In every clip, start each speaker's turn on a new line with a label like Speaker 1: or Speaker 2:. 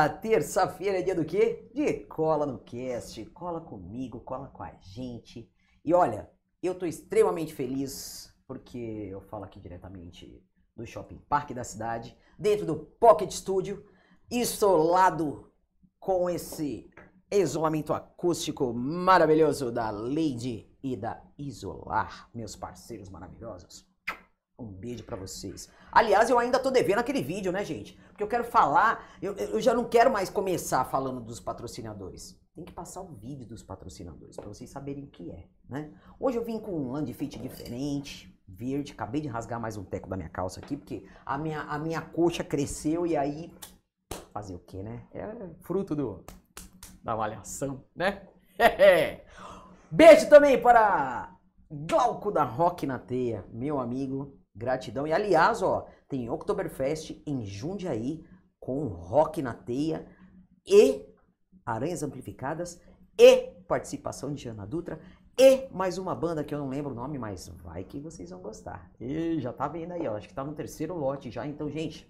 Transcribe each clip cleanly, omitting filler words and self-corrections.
Speaker 1: Terça-feira é dia do quê? De cola no cast. Cola comigo, cola com a gente. E olha, eu tô extremamente feliz porque eu falo aqui diretamente do Shopping Parque da cidade, dentro do Pocket Studio, isolado com esse isolamento acústico maravilhoso da Lady e da Isolar, meus parceiros maravilhosos. Um beijo pra vocês. Aliás, eu ainda tô devendo aquele vídeo, né, gente? Porque eu quero falar, eu já não quero mais começar falando dos patrocinadores. Tem que passar o vídeo dos patrocinadores pra vocês saberem o que é, né? Hoje eu vim com um land fit diferente, verde. Acabei de rasgar mais um teco da minha calça aqui, porque a minha coxa cresceu e aí... Fazer o quê, né? É fruto da avaliação, né? Beijo também para Glauco da Rock na Teia, meu amigo. Gratidão. E aliás, ó, tem Oktoberfest em Jundiaí com Rock na Teia e Aranhas Amplificadas e participação de Jana Dutra e mais uma banda que eu não lembro o nome, mas vai que vocês vão gostar. E já tá vendo aí, ó, acho que tá no terceiro lote já, então, gente,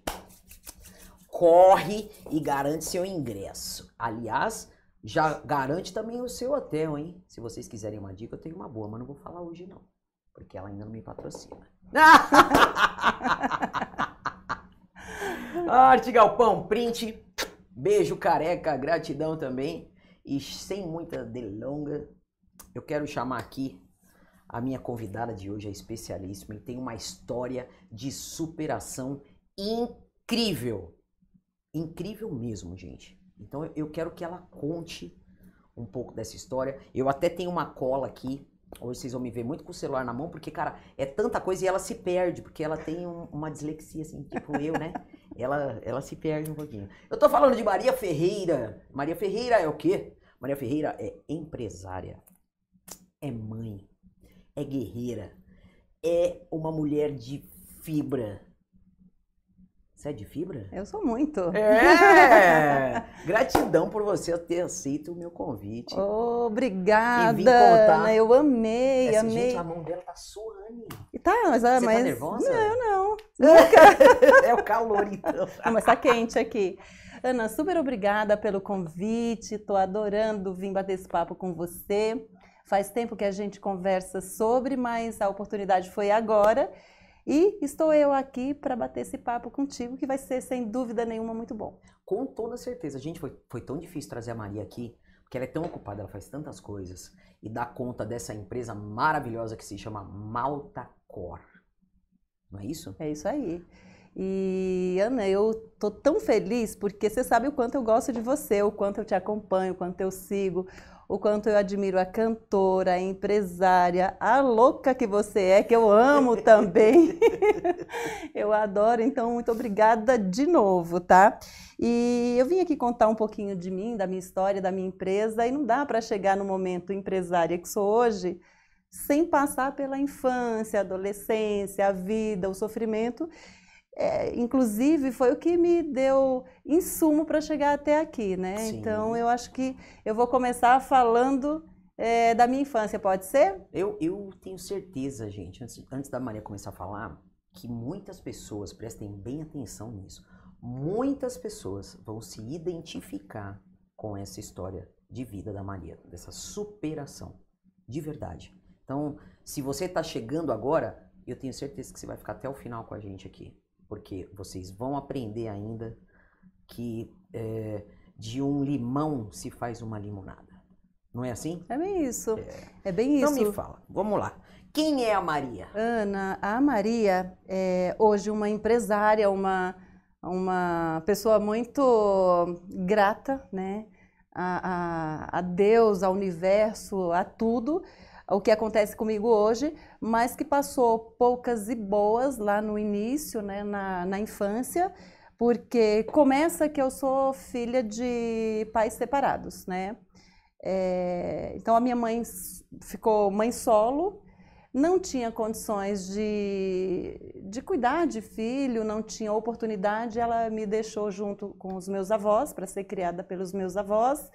Speaker 1: corre e garante seu ingresso. Aliás, já garante também o seu hotel, hein? Se vocês quiserem uma dica, eu tenho uma boa, mas não vou falar hoje não, porque ela ainda não me patrocina. Arte Galpão Print, beijo careca, gratidão também. E sem muita delonga, eu quero chamar aqui a minha convidada de hoje, é especialíssima e tem uma história de superação incrível. Incrível mesmo, gente. Então eu quero que ela conte um pouco dessa história. Eu até tenho uma cola aqui. Hoje vocês vão me ver muito com o celular na mão, porque, cara, é tanta coisa e ela se perde, porque ela tem uma dislexia, assim, tipo eu, né? Ela se perde um pouquinho. Eu tô falando de Maria Ferreira. Maria Ferreira é o quê? Maria Ferreira é empresária, é mãe, é guerreira, é uma mulher de fibra. Você é de fibra?
Speaker 2: Eu sou muito.
Speaker 1: Gratidão por você ter aceito o meu convite.
Speaker 2: Obrigada,
Speaker 1: E vim contar.
Speaker 2: eu amei, amei.
Speaker 1: Gente, a mão dela tá suando.
Speaker 2: Tá, mas...
Speaker 1: Você tá nervosa?
Speaker 2: Não.
Speaker 1: É o calor, então.
Speaker 2: Não, mas tá quente aqui. Ana, super obrigada pelo convite, tô adorando vir bater esse papo com você. Faz tempo que a gente conversa sobre, mas a oportunidade foi agora. E estou eu aqui para bater esse papo contigo, que vai ser, sem dúvida nenhuma, muito bom.
Speaker 1: Com toda certeza. Gente, foi tão difícil trazer a Maria aqui, porque ela é tão ocupada, ela faz tantas coisas, e dá conta dessa empresa maravilhosa que se chama Maltacor. Não é isso?
Speaker 2: É isso aí. E, Ana, eu tô tão feliz, porque você sabe o quanto eu gosto de você, o quanto eu te acompanho, o quanto eu sigo, o quanto eu admiro a cantora, a empresária, a louca que você é, que eu amo também. Eu adoro, então muito obrigada de novo, tá? E eu vim aqui contar um pouquinho de mim, da minha história, da minha empresa, e não dá para chegar no momento empresária que sou hoje sem passar pela infância, adolescência, a vida, o sofrimento. Inclusive, foi o que me deu insumo para chegar até aqui, né?
Speaker 1: Sim.
Speaker 2: Então, eu acho que eu vou começar falando da minha infância, pode ser?
Speaker 1: Eu tenho certeza, gente, antes da Maria começar a falar, que muitas pessoas, prestem bem atenção nisso, muitas pessoas vão se identificar com essa história de vida da Maria, dessa superação, de verdade. Então, se você está chegando agora, eu tenho certeza que você vai ficar até o final com a gente aqui. Porque vocês vão aprender ainda que de um limão se faz uma limonada. Não é assim?
Speaker 2: É bem isso. É bem isso.
Speaker 1: Então me fala, vamos lá. Quem é a Maria?
Speaker 2: Ana, a Maria é hoje uma empresária, uma pessoa muito grata, né? A Deus, ao universo, a tudo. O que acontece comigo hoje, mas que passou poucas e boas lá no início, né, na infância, porque começa que eu sou filha de pais separados, né? Então a minha mãe ficou mãe solo, não tinha condições de cuidar de filho, não tinha oportunidade, ela me deixou junto com os meus avós, para ser criada pelos meus avós,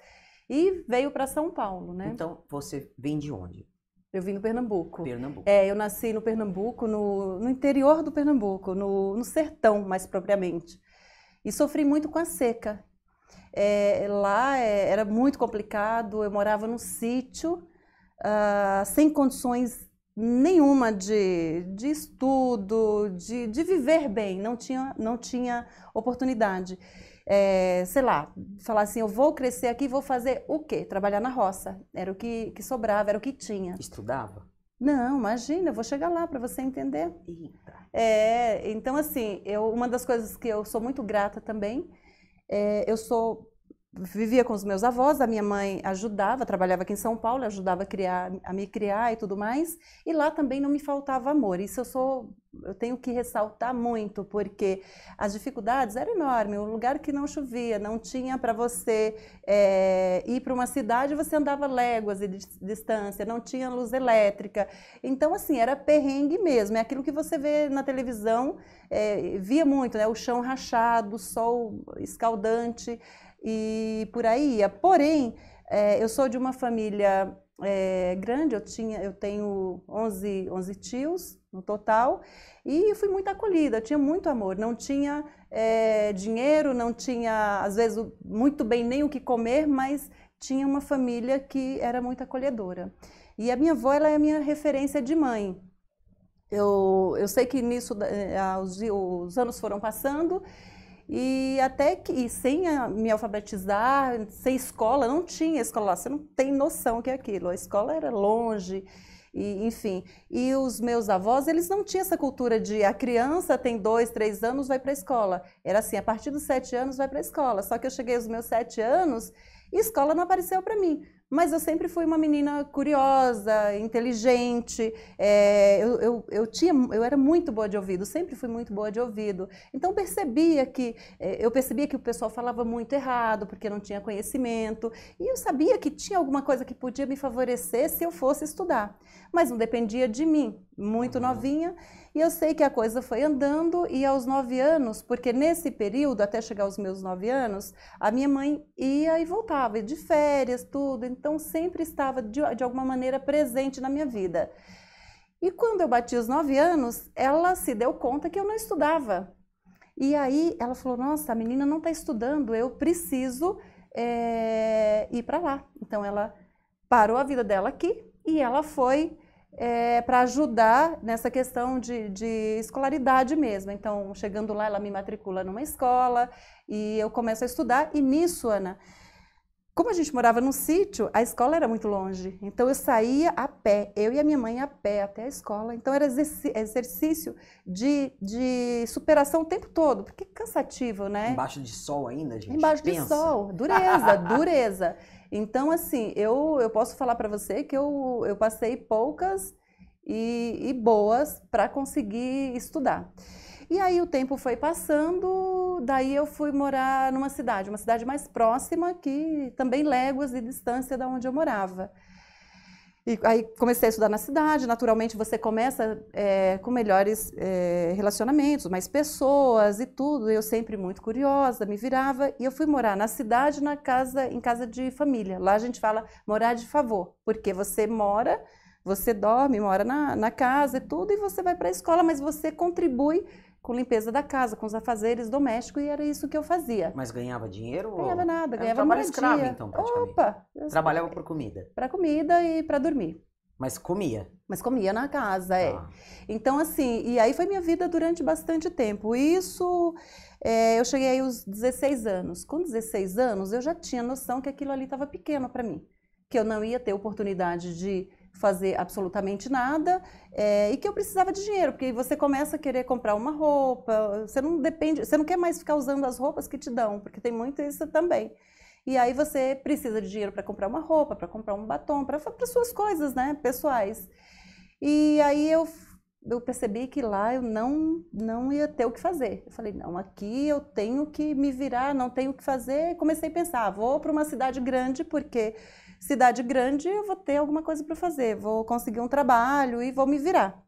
Speaker 2: e veio para São Paulo, né?
Speaker 1: Então você vem de onde?
Speaker 2: Eu vim do Pernambuco.
Speaker 1: Pernambuco.
Speaker 2: Eu nasci no Pernambuco, no interior do Pernambuco, no sertão, mais propriamente. E sofri muito com a seca. Lá era muito complicado, eu morava num sítio, sem condições nenhuma de estudo, de viver bem, não tinha oportunidade. Sei lá, falar assim, eu vou crescer aqui e vou fazer o quê? Trabalhar na roça. Era o que sobrava, era o que tinha.
Speaker 1: Estudava?
Speaker 2: Não, imagina, eu vou chegar lá para você entender.
Speaker 1: Eita.
Speaker 2: Então assim, uma das coisas que eu sou muito grata também, vivia com os meus avós, a minha mãe ajudava, trabalhava aqui em São Paulo, ajudava a me criar e tudo mais, e lá também não me faltava amor. Isso eu tenho que ressaltar muito, porque as dificuldades eram enormes, um lugar que não chovia, não tinha para você ir para uma cidade, você andava léguas de distância, não tinha luz elétrica, então assim, era perrengue mesmo, é aquilo que você vê na televisão, via muito, né? O chão rachado, o sol escaldante, e por aí ia. Porém, eu sou de uma família grande, eu tenho 11 tios no total, e fui muito acolhida, tinha muito amor, não tinha dinheiro, não tinha, às vezes, muito bem nem o que comer, mas tinha uma família que era muito acolhedora. E a minha avó, ela é a minha referência de mãe. Eu sei que nisso os anos foram passando, e até que, sem me alfabetizar, sem escola, não tinha escola lá, você não tem noção o que é aquilo, a escola era longe, enfim. E os meus avós, eles não tinham essa cultura de a criança tem 2, 3 anos, vai para a escola. Era assim, a partir dos 7 anos vai para a escola, só que eu cheguei aos meus 7 anos e escola não apareceu para mim. Mas eu sempre fui uma menina curiosa, inteligente, eu era muito boa de ouvido, sempre fui muito boa de ouvido. Então eu percebia que o pessoal falava muito errado, porque não tinha conhecimento, e eu sabia que tinha alguma coisa que podia me favorecer se eu fosse estudar. Mas não dependia de mim, muito novinha, e eu sei que a coisa foi andando, e aos 9 anos, porque nesse período, até chegar aos meus 9 anos, a minha mãe ia e voltava, de férias, tudo, então sempre estava de alguma maneira presente na minha vida. E quando eu bati os 9 anos, ela se deu conta que eu não estudava. E aí ela falou, nossa, a menina não está estudando, eu preciso ir para lá. Então ela parou a vida dela aqui e ela foi para ajudar nessa questão de escolaridade mesmo. Então, chegando lá, ela me matricula numa escola e eu começo a estudar. E nisso, Ana, como a gente morava num sítio, a escola era muito longe. Então, eu saía a pé, eu e a minha mãe a pé até a escola. Então, era exercício de superação o tempo todo, porque é cansativo, né?
Speaker 1: Embaixo de sol ainda, gente?
Speaker 2: Embaixo de sol, dureza, dureza. Então, assim, eu posso falar para você que eu passei poucas e boas para conseguir estudar. E aí o tempo foi passando, daí eu fui morar numa cidade, uma cidade mais próxima, que também léguas de distância da onde eu morava. E aí comecei a estudar na cidade, naturalmente você começa com melhores relacionamentos, mais pessoas e tudo. Eu sempre muito curiosa, me virava, e eu fui morar na cidade, em casa de família. Lá a gente fala morar de favor, porque você mora, você dorme, mora na casa e tudo, e você vai para a escola, mas você contribui com limpeza da casa, com os afazeres domésticos, e era isso que eu fazia.
Speaker 1: Mas ganhava dinheiro?
Speaker 2: Ganhava nada, ganhava
Speaker 1: trabalho
Speaker 2: moradia.
Speaker 1: escravo, então, praticamente.
Speaker 2: Opa!
Speaker 1: Trabalhava por comida.
Speaker 2: Para comida e para dormir.
Speaker 1: Mas comia?
Speaker 2: Mas comia na casa, Então, assim, e aí foi minha vida durante bastante tempo. Isso, eu cheguei aos 16 anos. Com 16 anos, eu já tinha noção que aquilo ali estava pequeno para mim. Que eu não ia ter oportunidade de fazer absolutamente nada e que eu precisava de dinheiro, porque você começa a querer comprar uma roupa, você não quer mais ficar usando as roupas que te dão, porque tem muito isso também. E aí você precisa de dinheiro para comprar uma roupa, para comprar um batom, para suas coisas, né, pessoais. E aí eu percebi que lá eu não ia ter o que fazer. Eu falei, não, aqui eu tenho que me virar, não tenho o que fazer. Comecei a pensar, vou para uma cidade grande, porque cidade grande eu vou ter alguma coisa para fazer, vou conseguir um trabalho e vou me virar.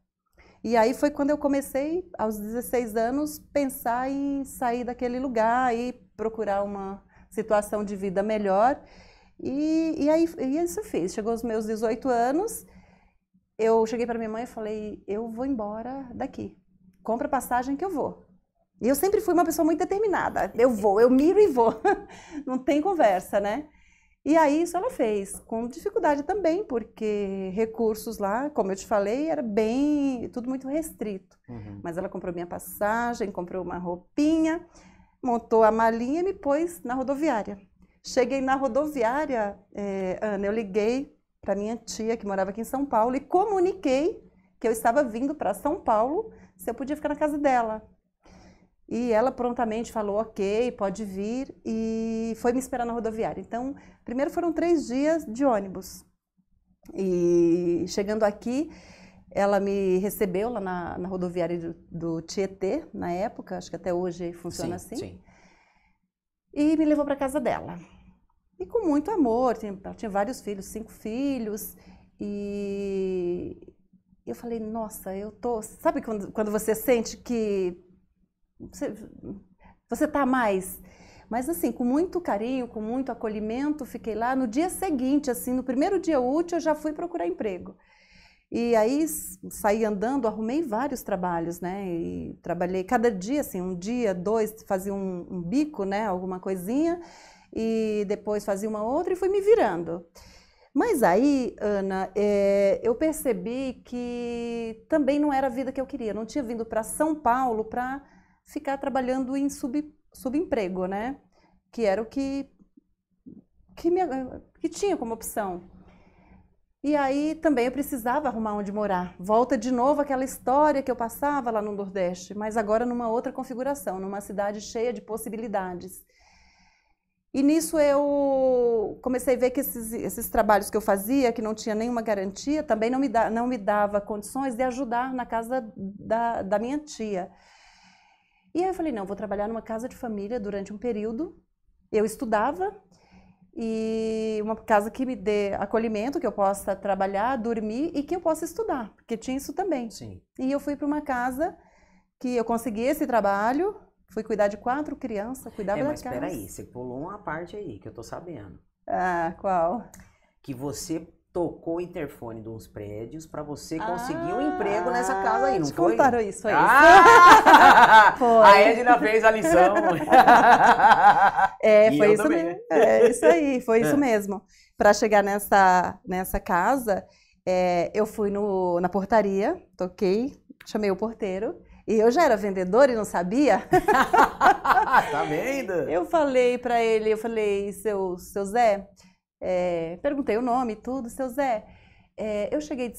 Speaker 2: E aí foi quando eu comecei, aos 16 anos, pensar em sair daquele lugar e procurar uma situação de vida melhor. E isso eu fiz. Chegou aos meus 18 anos, eu cheguei para minha mãe e falei, eu vou embora daqui. Compra passagem que eu vou. E eu sempre fui uma pessoa muito determinada. Eu miro e vou. Não tem conversa, né? E aí isso ela fez, com dificuldade também, porque recursos lá, como eu te falei, era tudo muito restrito. Mas ela comprou minha passagem, comprou uma roupinha, montou a malinha e me pôs na rodoviária. Cheguei na rodoviária, Ana, eu liguei para minha tia, que morava aqui em São Paulo, e comuniquei que eu estava vindo para São Paulo, se eu podia ficar na casa dela. E ela prontamente falou, ok, pode vir, e foi me esperar na rodoviária. Então, primeiro foram 3 dias de ônibus. E chegando aqui, ela me recebeu lá na rodoviária do Tietê, na época, acho que até hoje funciona assim. Sim. E me levou para casa dela. E com muito amor, ela tinha vários filhos, 5 filhos, e eu falei, nossa, eu tô... Sabe quando você sente que você tá mais... Mas assim, com muito carinho, com muito acolhimento, fiquei lá. No dia seguinte, assim, no primeiro dia útil, eu já fui procurar emprego. E aí saí andando, arrumei vários trabalhos, né? E trabalhei cada dia, assim, um dia, 2, fazia um bico, né? Alguma coisinha, e depois fazia uma outra e fui me virando. Mas aí, Ana, eu percebi que também não era a vida que eu queria. Eu não tinha vindo para São Paulo para ficar trabalhando em subemprego, né? Que era o que tinha como opção. E aí também eu precisava arrumar onde morar. Volta de novo aquela história que eu passava lá no Nordeste, mas agora numa outra configuração, numa cidade cheia de possibilidades. E nisso eu comecei a ver que esses trabalhos que eu fazia, que não tinha nenhuma garantia, também não me dava condições de ajudar na casa da minha tia. E aí eu falei, não, vou trabalhar numa casa de família durante um período. Eu estudava, e uma casa que me dê acolhimento, que eu possa trabalhar, dormir e que eu possa estudar, porque tinha isso também.
Speaker 1: Sim.
Speaker 2: E eu fui para uma casa que eu consegui esse trabalho, fui cuidar de 4 crianças, cuidava da casa.
Speaker 1: Mas peraí, você pulou uma parte aí que eu tô sabendo.
Speaker 2: Ah, qual?
Speaker 1: Que você tocou o interfone de uns prédios para você conseguir um emprego nessa casa aí, não foi?
Speaker 2: Contaram isso, foi isso.
Speaker 1: Foi. A Edna fez a lição.
Speaker 2: Foi isso mesmo. Isso aí, foi isso mesmo. Para chegar nessa casa, eu fui na portaria, toquei, chamei o porteiro, e eu já era vendedora e não sabia.
Speaker 1: Tá vendo?
Speaker 2: Eu falei para ele, seu Zé, perguntei o nome e tudo, seu Zé, eu cheguei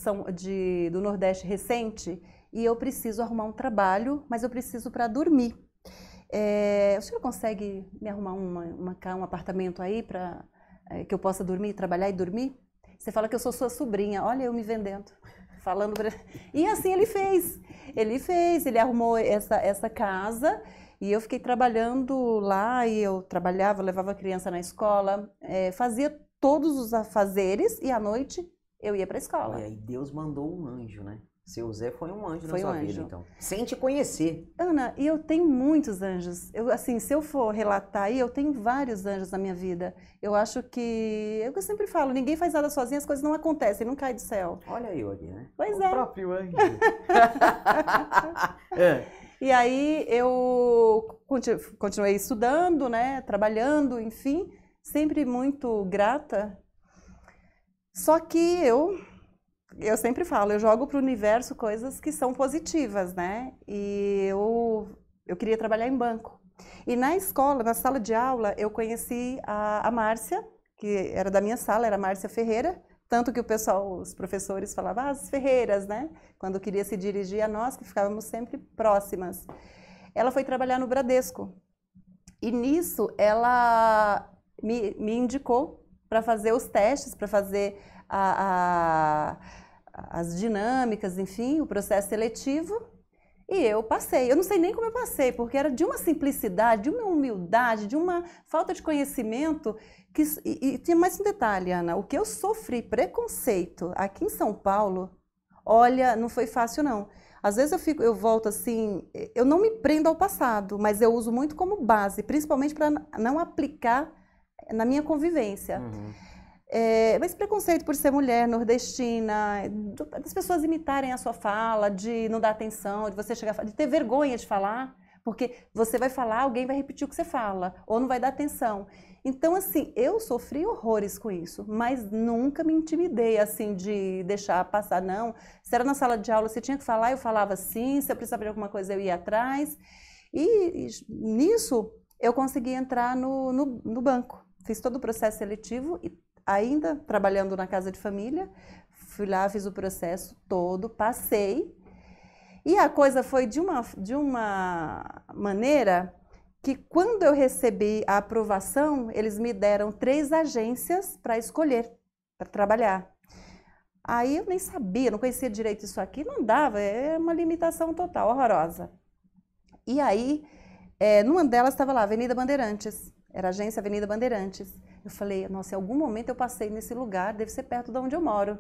Speaker 2: do Nordeste recente e eu preciso arrumar um trabalho, mas eu preciso para dormir. O senhor consegue me arrumar um apartamento aí para que eu possa dormir, trabalhar e dormir? Você fala que eu sou sua sobrinha, olha eu me vendendo. E assim ele fez, ele arrumou essa casa e eu fiquei trabalhando lá, e eu trabalhava, levava a criança na escola, fazia todos os afazeres e à noite eu ia para a escola.
Speaker 1: Olha, e Deus mandou um anjo, né? Seu Zé foi um anjo na sua vida, então. Sem te conhecer.
Speaker 2: Ana, e eu tenho muitos anjos. Assim, se eu for relatar aí, eu tenho vários anjos na minha vida. Eu acho que... É o que eu sempre falo, ninguém faz nada sozinho, as coisas não acontecem, não caem do céu.
Speaker 1: Olha aí, né?
Speaker 2: Pois
Speaker 1: o próprio anjo.
Speaker 2: E aí eu continuei estudando, né? Trabalhando, enfim, sempre muito grata. Só que eu sempre falo, eu jogo para o universo coisas que são positivas, né? E eu queria trabalhar em banco. E na escola, na sala de aula, eu conheci a Márcia, que era da minha sala, era a Márcia Ferreira, tanto que os professores falavam, as Ferreiras, né? Quando queria se dirigir a nós, que ficávamos sempre próximas. Ela foi trabalhar no Bradesco. E nisso, ela me indicou para fazer os testes, para fazer as dinâmicas, enfim, o processo seletivo, e eu passei. Eu não sei nem como eu passei, porque era de uma simplicidade, de uma humildade, de uma falta de conhecimento, e tinha mais um detalhe, Ana, o que eu sofri preconceito aqui em São Paulo, olha, não foi fácil não. Às vezes eu volto assim, eu não me prendo ao passado, mas eu uso muito como base, principalmente para não aplicar na minha convivência.
Speaker 1: Uhum.
Speaker 2: Mas preconceito por ser mulher, nordestina, das pessoas imitarem a sua fala, de não dar atenção, de você chegar, de ter vergonha de falar, Porque você vai falar, alguém vai repetir o que você fala, ou não vai dar atenção. Então, assim, eu sofri horrores com isso, mas nunca me intimidei, assim, de deixar passar, não. Se era na sala de aula, você tinha que falar, eu falava sim, se eu precisava de alguma coisa, eu ia atrás. E nisso, eu consegui entrar no banco. Fiz todo o processo seletivo, e ainda trabalhando na casa de família, fui lá, fiz o processo todo, passei. E a coisa foi de uma maneira que quando eu recebi a aprovação, eles me deram 3 agências para escolher, para trabalhar. Aí eu nem sabia, não conhecia direito isso aqui, não dava, é uma limitação total, horrorosa. E aí, numa delas estava lá, Avenida Bandeirantes, era a agência Avenida Bandeirantes. Eu falei, nossa, em algum momento eu passei nesse lugar, deve ser perto de onde eu moro.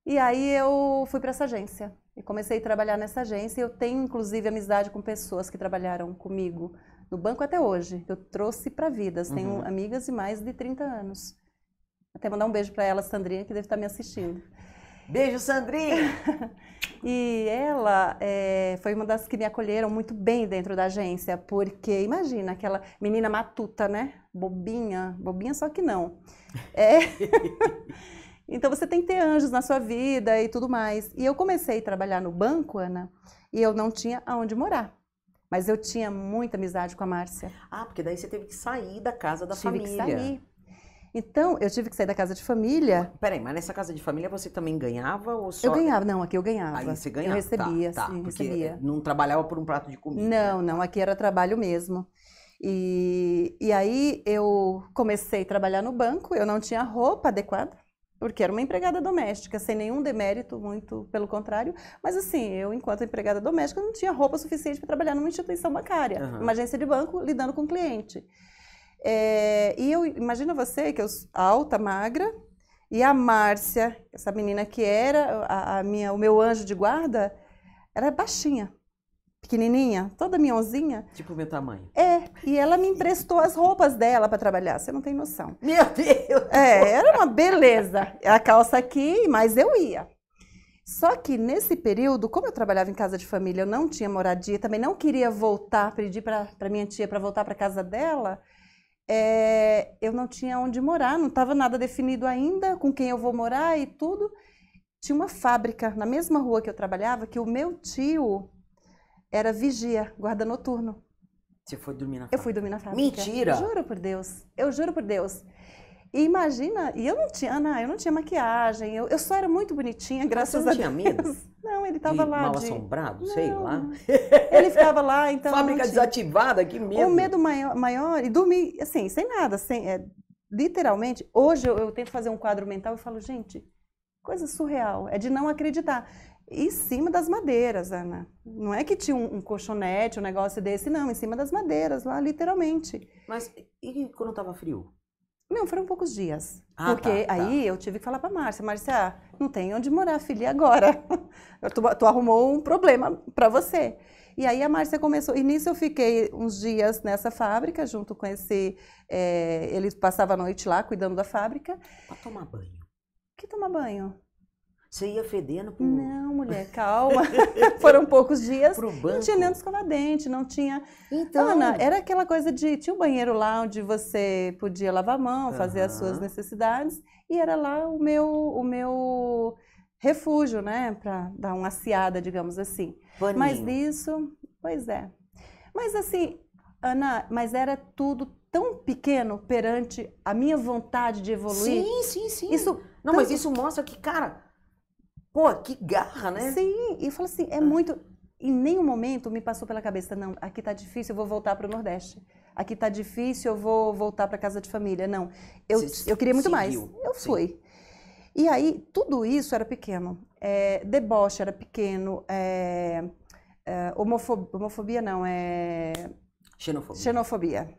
Speaker 2: E aí eu fui para essa agência e comecei a trabalhar nessa agência. Eu tenho, inclusive, amizade com pessoas que trabalharam comigo no banco até hoje. Eu trouxe para vidas. Tenho amigas de mais de 30 anos. Até mandar um beijo para ela, Sandrinha, que deve estar me assistindo.
Speaker 1: Beijo, Sandrinha!
Speaker 2: E ela foi uma das que me acolheram muito bem dentro da agência, porque imagina aquela menina matuta, né? Bobinha, bobinha só que não. Então você tem que ter anjos na sua vida e tudo mais. E eu comecei a trabalhar no banco, Ana, e eu não tinha aonde morar. Mas eu tinha muita amizade com a Márcia.
Speaker 1: Ah, porque daí você teve que sair da casa da família.
Speaker 2: Tive que sair. Então, eu tive que sair da casa de família.
Speaker 1: Peraí, mas nessa casa de família você também ganhava ou só...
Speaker 2: Eu ganhava, não, aqui eu ganhava.
Speaker 1: Aí você ganhava?
Speaker 2: Eu recebia,
Speaker 1: tá,
Speaker 2: sim,
Speaker 1: porque
Speaker 2: recebia.
Speaker 1: não trabalhava por um prato de comida.
Speaker 2: Não, não, aqui era trabalho mesmo. E aí eu comecei a trabalhar no banco, eu não tinha roupa adequada, porque era uma empregada doméstica, sem nenhum demérito, muito pelo contrário. Mas assim, eu, enquanto empregada doméstica, não tinha roupa suficiente para trabalhar numa instituição bancária, uma agência de banco, lidando com cliente. E eu, imagina você, que eu alta, magra, e a Márcia, essa menina que era o meu anjo de guarda, era baixinha, pequenininha, toda minhonzinha.
Speaker 1: Tipo o meu tamanho.
Speaker 2: E ela me emprestou as roupas dela para trabalhar, você não tem noção.
Speaker 1: Meu Deus!
Speaker 2: Era uma beleza. A calça aqui, mas eu ia. Só que nesse período, como eu trabalhava em casa de família, eu não tinha moradia, também não queria voltar, pedir para minha tia para voltar para casa dela, eu não tinha onde morar, não estava nada definido ainda, com quem eu vou morar e tudo. Tinha uma fábrica na mesma rua que eu trabalhava, que o meu tio era vigia, guarda noturno.
Speaker 1: Você foi dormir na fábrica?
Speaker 2: Eu fui dormir na fábrica.
Speaker 1: Mentira!
Speaker 2: Juro por Deus, eu juro por Deus. E imagina, e eu não tinha maquiagem, eu só era muito bonitinha, graças a Deus.
Speaker 1: Você não tinha medo?
Speaker 2: Não, ele estava lá
Speaker 1: mal assombrado, sei lá.
Speaker 2: Ele ficava lá, então...
Speaker 1: Fábrica desativada, que medo.
Speaker 2: O medo maior, e dormir, assim, sem nada, literalmente, hoje eu tento fazer um quadro mental e falo, gente, coisa surreal, é de não acreditar. Em cima das madeiras, Ana. Não é que tinha um colchonete, um negócio desse, não, em cima das madeiras, lá, literalmente.
Speaker 1: Mas e quando estava frio?
Speaker 2: Não, foram poucos dias. Porque aí eu tive que falar pra Márcia, não tem onde morar, filha, e agora? Tu arrumou um problema pra você. E aí a Márcia começou, e nisso eu fiquei uns dias nessa fábrica, junto com ele passava a noite lá, cuidando da fábrica.
Speaker 1: Pra tomar banho.
Speaker 2: Que tomar banho?
Speaker 1: Você ia fedendo pro...
Speaker 2: Não, mulher, calma. Foram poucos dias.
Speaker 1: Pro banco.
Speaker 2: Não tinha nem onde escovar dente, não tinha...
Speaker 1: Então...
Speaker 2: Ana, era aquela coisa de... Tinha um banheiro lá onde você podia lavar a mão, fazer as suas necessidades. E era lá o meu refúgio, né? Pra dar uma aciada, digamos assim.
Speaker 1: Paninho.
Speaker 2: Mas nisso... Pois é. Mas assim, Ana, mas era tudo tão pequeno perante a minha vontade de evoluir.
Speaker 1: Sim.
Speaker 2: Isso,
Speaker 1: não, mas isso mostra que, cara... Pô, que garra, né?
Speaker 2: Sim, e fala assim, é muito... Em nenhum momento me passou pela cabeça, não, aqui tá difícil, eu vou voltar para o Nordeste. Aqui tá difícil, eu vou voltar para casa de família. Não, eu queria muito mais. Eu fui. E aí, tudo isso era pequeno. Deboche era pequeno. Homofobia não, Xenofobia.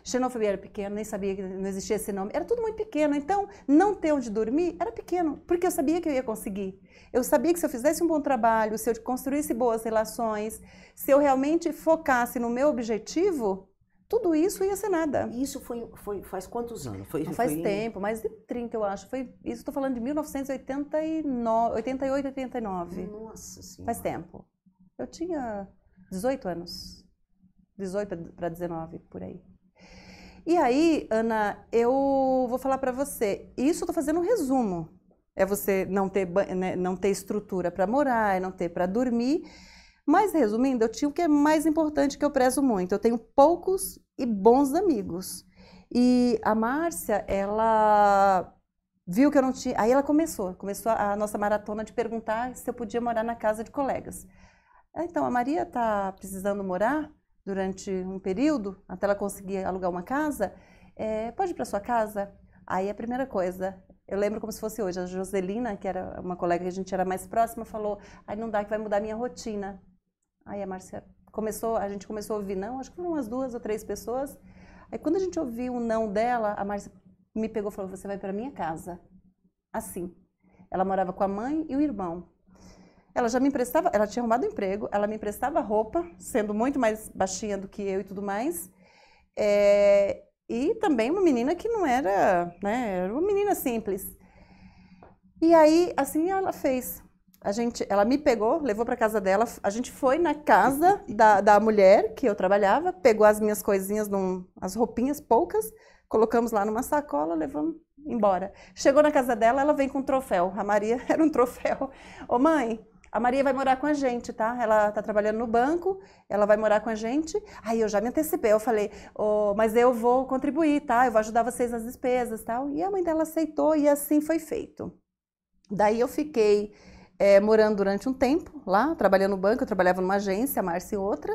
Speaker 2: Xenofobia era pequeno, nem sabia que não existia esse nome. Era tudo muito pequeno. Então, não ter onde dormir era pequeno, porque eu sabia que eu ia conseguir. Eu sabia que se eu fizesse um bom trabalho, se eu construísse boas relações, se eu realmente focasse no meu objetivo, tudo isso ia ser nada.
Speaker 1: Isso foi faz quantos anos?
Speaker 2: Faz tempo, mais de 30, eu acho. Isso estou falando de 1989, 88, 89.
Speaker 1: Nossa Senhora.
Speaker 2: Faz tempo. Eu tinha 18 anos. 18 para 19, por aí. E aí, Ana, eu vou falar para você, isso eu tô fazendo um resumo. É você não ter, né, não ter estrutura para morar, não ter para dormir. Mas, resumindo, eu tinha o que é mais importante que eu prezo muito. Eu tenho poucos e bons amigos. E a Márcia, ela viu que eu não tinha... Aí ela começou a nossa maratona de perguntar se eu podia morar na casa de colegas. Então, a Maria está precisando morar durante um período, até ela conseguir alugar uma casa, pode ir para sua casa? Aí a primeira coisa, eu lembro como se fosse hoje, a Joselina, que era uma colega que a gente era mais próxima, falou, aí não dá que vai mudar a minha rotina. Aí a Márcia a gente começou a ouvir não, acho que foram umas 2 ou 3 pessoas. Aí quando a gente ouviu o não dela, a Márcia me pegou e falou, você vai para minha casa. Assim. Ela morava com a mãe e o irmão. Ela já me emprestava, ela tinha arrumado um emprego, ela me emprestava roupa, sendo muito mais baixinha do que eu e tudo mais. E também uma menina que não era, né, era uma menina simples. E aí, assim ela fez. Ela me pegou, levou para casa dela, a gente foi na casa da mulher que eu trabalhava, pegou as minhas coisinhas, as roupinhas poucas, colocamos lá numa sacola, levamos embora. Chegou na casa dela, ela vem com um troféu. A Maria era um troféu. Ô mãe, a Maria vai morar com a gente, tá? Ela tá trabalhando no banco, ela vai morar com a gente. Aí eu já me antecipei, eu falei, mas eu vou contribuir, tá? Eu vou ajudar vocês nas despesas, tal. E a mãe dela aceitou e assim foi feito. Daí eu fiquei morando durante um tempo lá, trabalhando no banco, eu trabalhava numa agência, a Márcia em outra.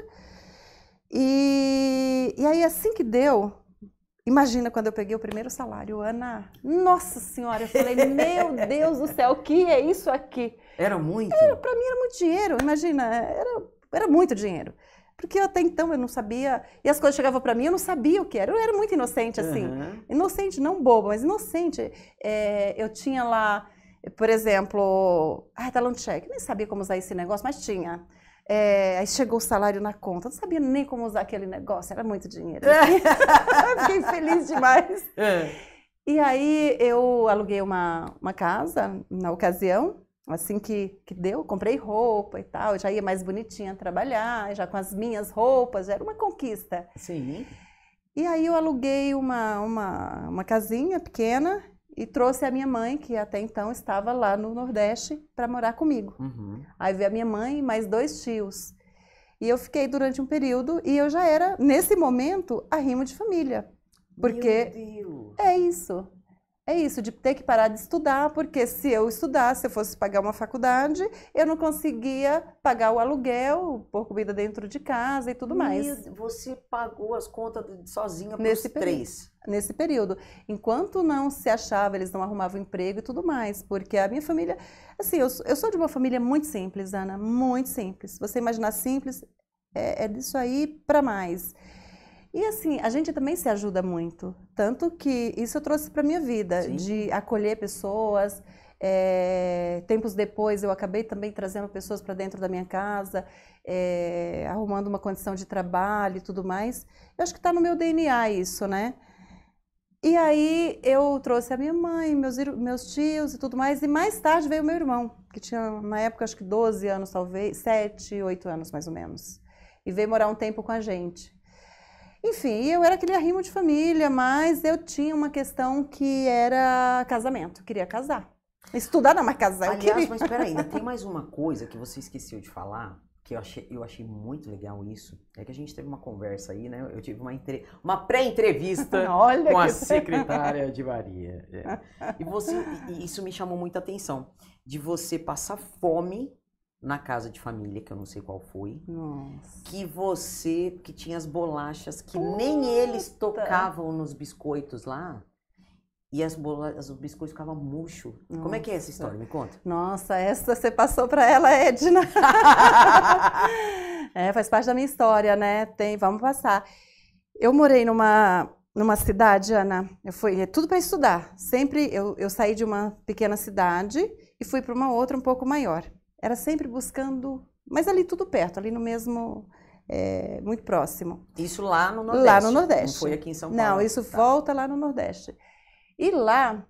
Speaker 2: E aí assim que deu, imagina quando eu peguei o primeiro salário, Ana, nossa senhora, eu falei, meu Deus do céu, o que é isso aqui?
Speaker 1: Era muito?
Speaker 2: Para mim era muito dinheiro, imagina, era muito dinheiro. Porque até então eu não sabia, e as coisas chegavam para mim, eu não sabia o que era. Eu era muito inocente, assim. Inocente, não bobo, mas inocente. Eu tinha lá, por exemplo, talão de cheque. Nem sabia como usar esse negócio, mas tinha. Aí chegou o salário na conta, não sabia nem como usar aquele negócio, era muito dinheiro. Eu fiquei feliz demais. E aí eu aluguei uma casa na ocasião. Assim que deu, comprei roupa e tal, já ia mais bonitinha trabalhar, já com as minhas roupas, já era uma conquista.
Speaker 1: Sim.
Speaker 2: E aí eu aluguei uma casinha pequena e trouxe a minha mãe, que até então estava lá no Nordeste, para morar comigo. Aí veio a minha mãe e mais 2 tios. E eu fiquei durante um período e eu já era, nesse momento, arrimo de família. Porque
Speaker 1: Meu Deus.
Speaker 2: É isso, de ter que parar de estudar, porque se eu estudasse, se eu fosse pagar uma faculdade, eu não conseguia pagar o aluguel, pôr comida dentro de casa e tudo mais.
Speaker 1: Você pagou as contas sozinha para os 3?
Speaker 2: Nesse período. Enquanto não se achava, eles não arrumavam emprego e tudo mais, porque a minha família... Assim, eu sou de uma família muito simples, Ana, muito simples. Se você imaginar simples, é disso aí para mais. E assim, a gente também se ajuda muito, tanto que isso eu trouxe para minha vida,
Speaker 1: Sim.
Speaker 2: De acolher pessoas. Tempos depois eu acabei também trazendo pessoas para dentro da minha casa, arrumando uma condição de trabalho e tudo mais. Eu acho que está no meu DNA isso, né? E aí eu trouxe a minha mãe, meus tios e tudo mais, e mais tarde veio o meu irmão, que tinha na época acho que 12 anos talvez, 7, 8 anos mais ou menos, e veio morar um tempo com a gente. Enfim, eu era aquele arrimo de família, mas eu tinha uma questão que era casamento. Eu queria casar. Estudar não, mas casar eu queria.
Speaker 1: Aliás, mas espera ainda, tem mais uma coisa que você esqueceu de falar, que eu achei muito legal isso. É que a gente teve uma conversa aí, né? Eu tive uma pré-entrevista com a secretária de Maria. E isso me chamou muita atenção. De você passar fome na casa de família, que eu não sei qual foi.
Speaker 2: Nossa.
Speaker 1: Que tinha as bolachas que nem eles tocavam nos biscoitos lá. E os biscoitos ficavam murchos. Como é que é essa história? Me conta.
Speaker 2: Nossa, essa você passou para ela, Edna. Faz parte da minha história, né? Vamos passar. Eu morei numa cidade, Ana, tudo para estudar. Sempre eu saí de uma pequena cidade e fui para uma outra um pouco maior. Era sempre buscando, mas ali tudo perto, ali no mesmo, muito próximo.
Speaker 1: Isso lá no Nordeste?
Speaker 2: Lá no Nordeste.
Speaker 1: Não foi aqui em São Paulo?
Speaker 2: Não, isso volta lá no Nordeste. E lá,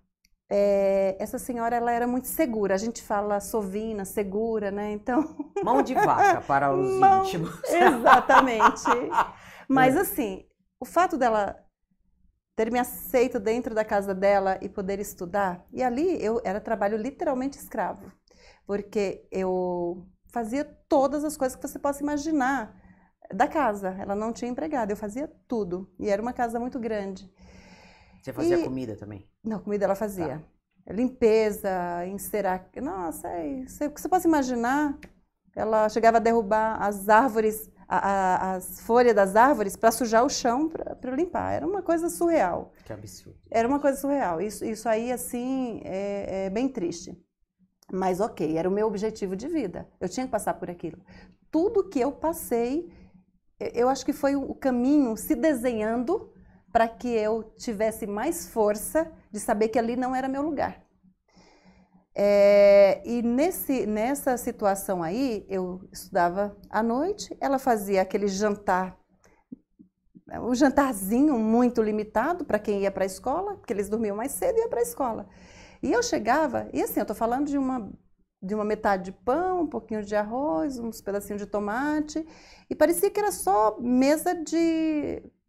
Speaker 2: essa senhora, ela era muito segura. A gente fala sovina, segura, né? Então...
Speaker 1: Mão de vaca para os íntimos.
Speaker 2: Exatamente. Mas assim, o fato dela ter me aceito dentro da casa dela e poder estudar, e ali era trabalho literalmente escravo, porque eu fazia todas as coisas que você possa imaginar da casa. Ela não tinha empregada, eu fazia tudo. E era uma casa muito grande.
Speaker 1: Você fazia comida também?
Speaker 2: Não, comida ela fazia. Limpeza, encerar. Nossa, o que você possa imaginar. Ela chegava a derrubar as árvores, as folhas das árvores para sujar o chão para limpar. Era uma coisa surreal.
Speaker 1: Que absurdo.
Speaker 2: Era uma coisa surreal. Isso aí, assim, é bem triste. Mas ok, era o meu objetivo de vida. Eu tinha que passar por aquilo. Tudo que eu passei, eu acho que foi o caminho se desenhando para que eu tivesse mais força de saber que ali não era meu lugar. E nessa situação aí, eu estudava à noite, ela fazia aquele jantar, um jantarzinho muito limitado para quem ia para a escola, porque eles dormiam mais cedo e ia para a escola. E eu chegava, e assim, eu estou falando de uma metade de pão, um pouquinho de arroz, uns pedacinhos de tomate, e parecia que era só mesa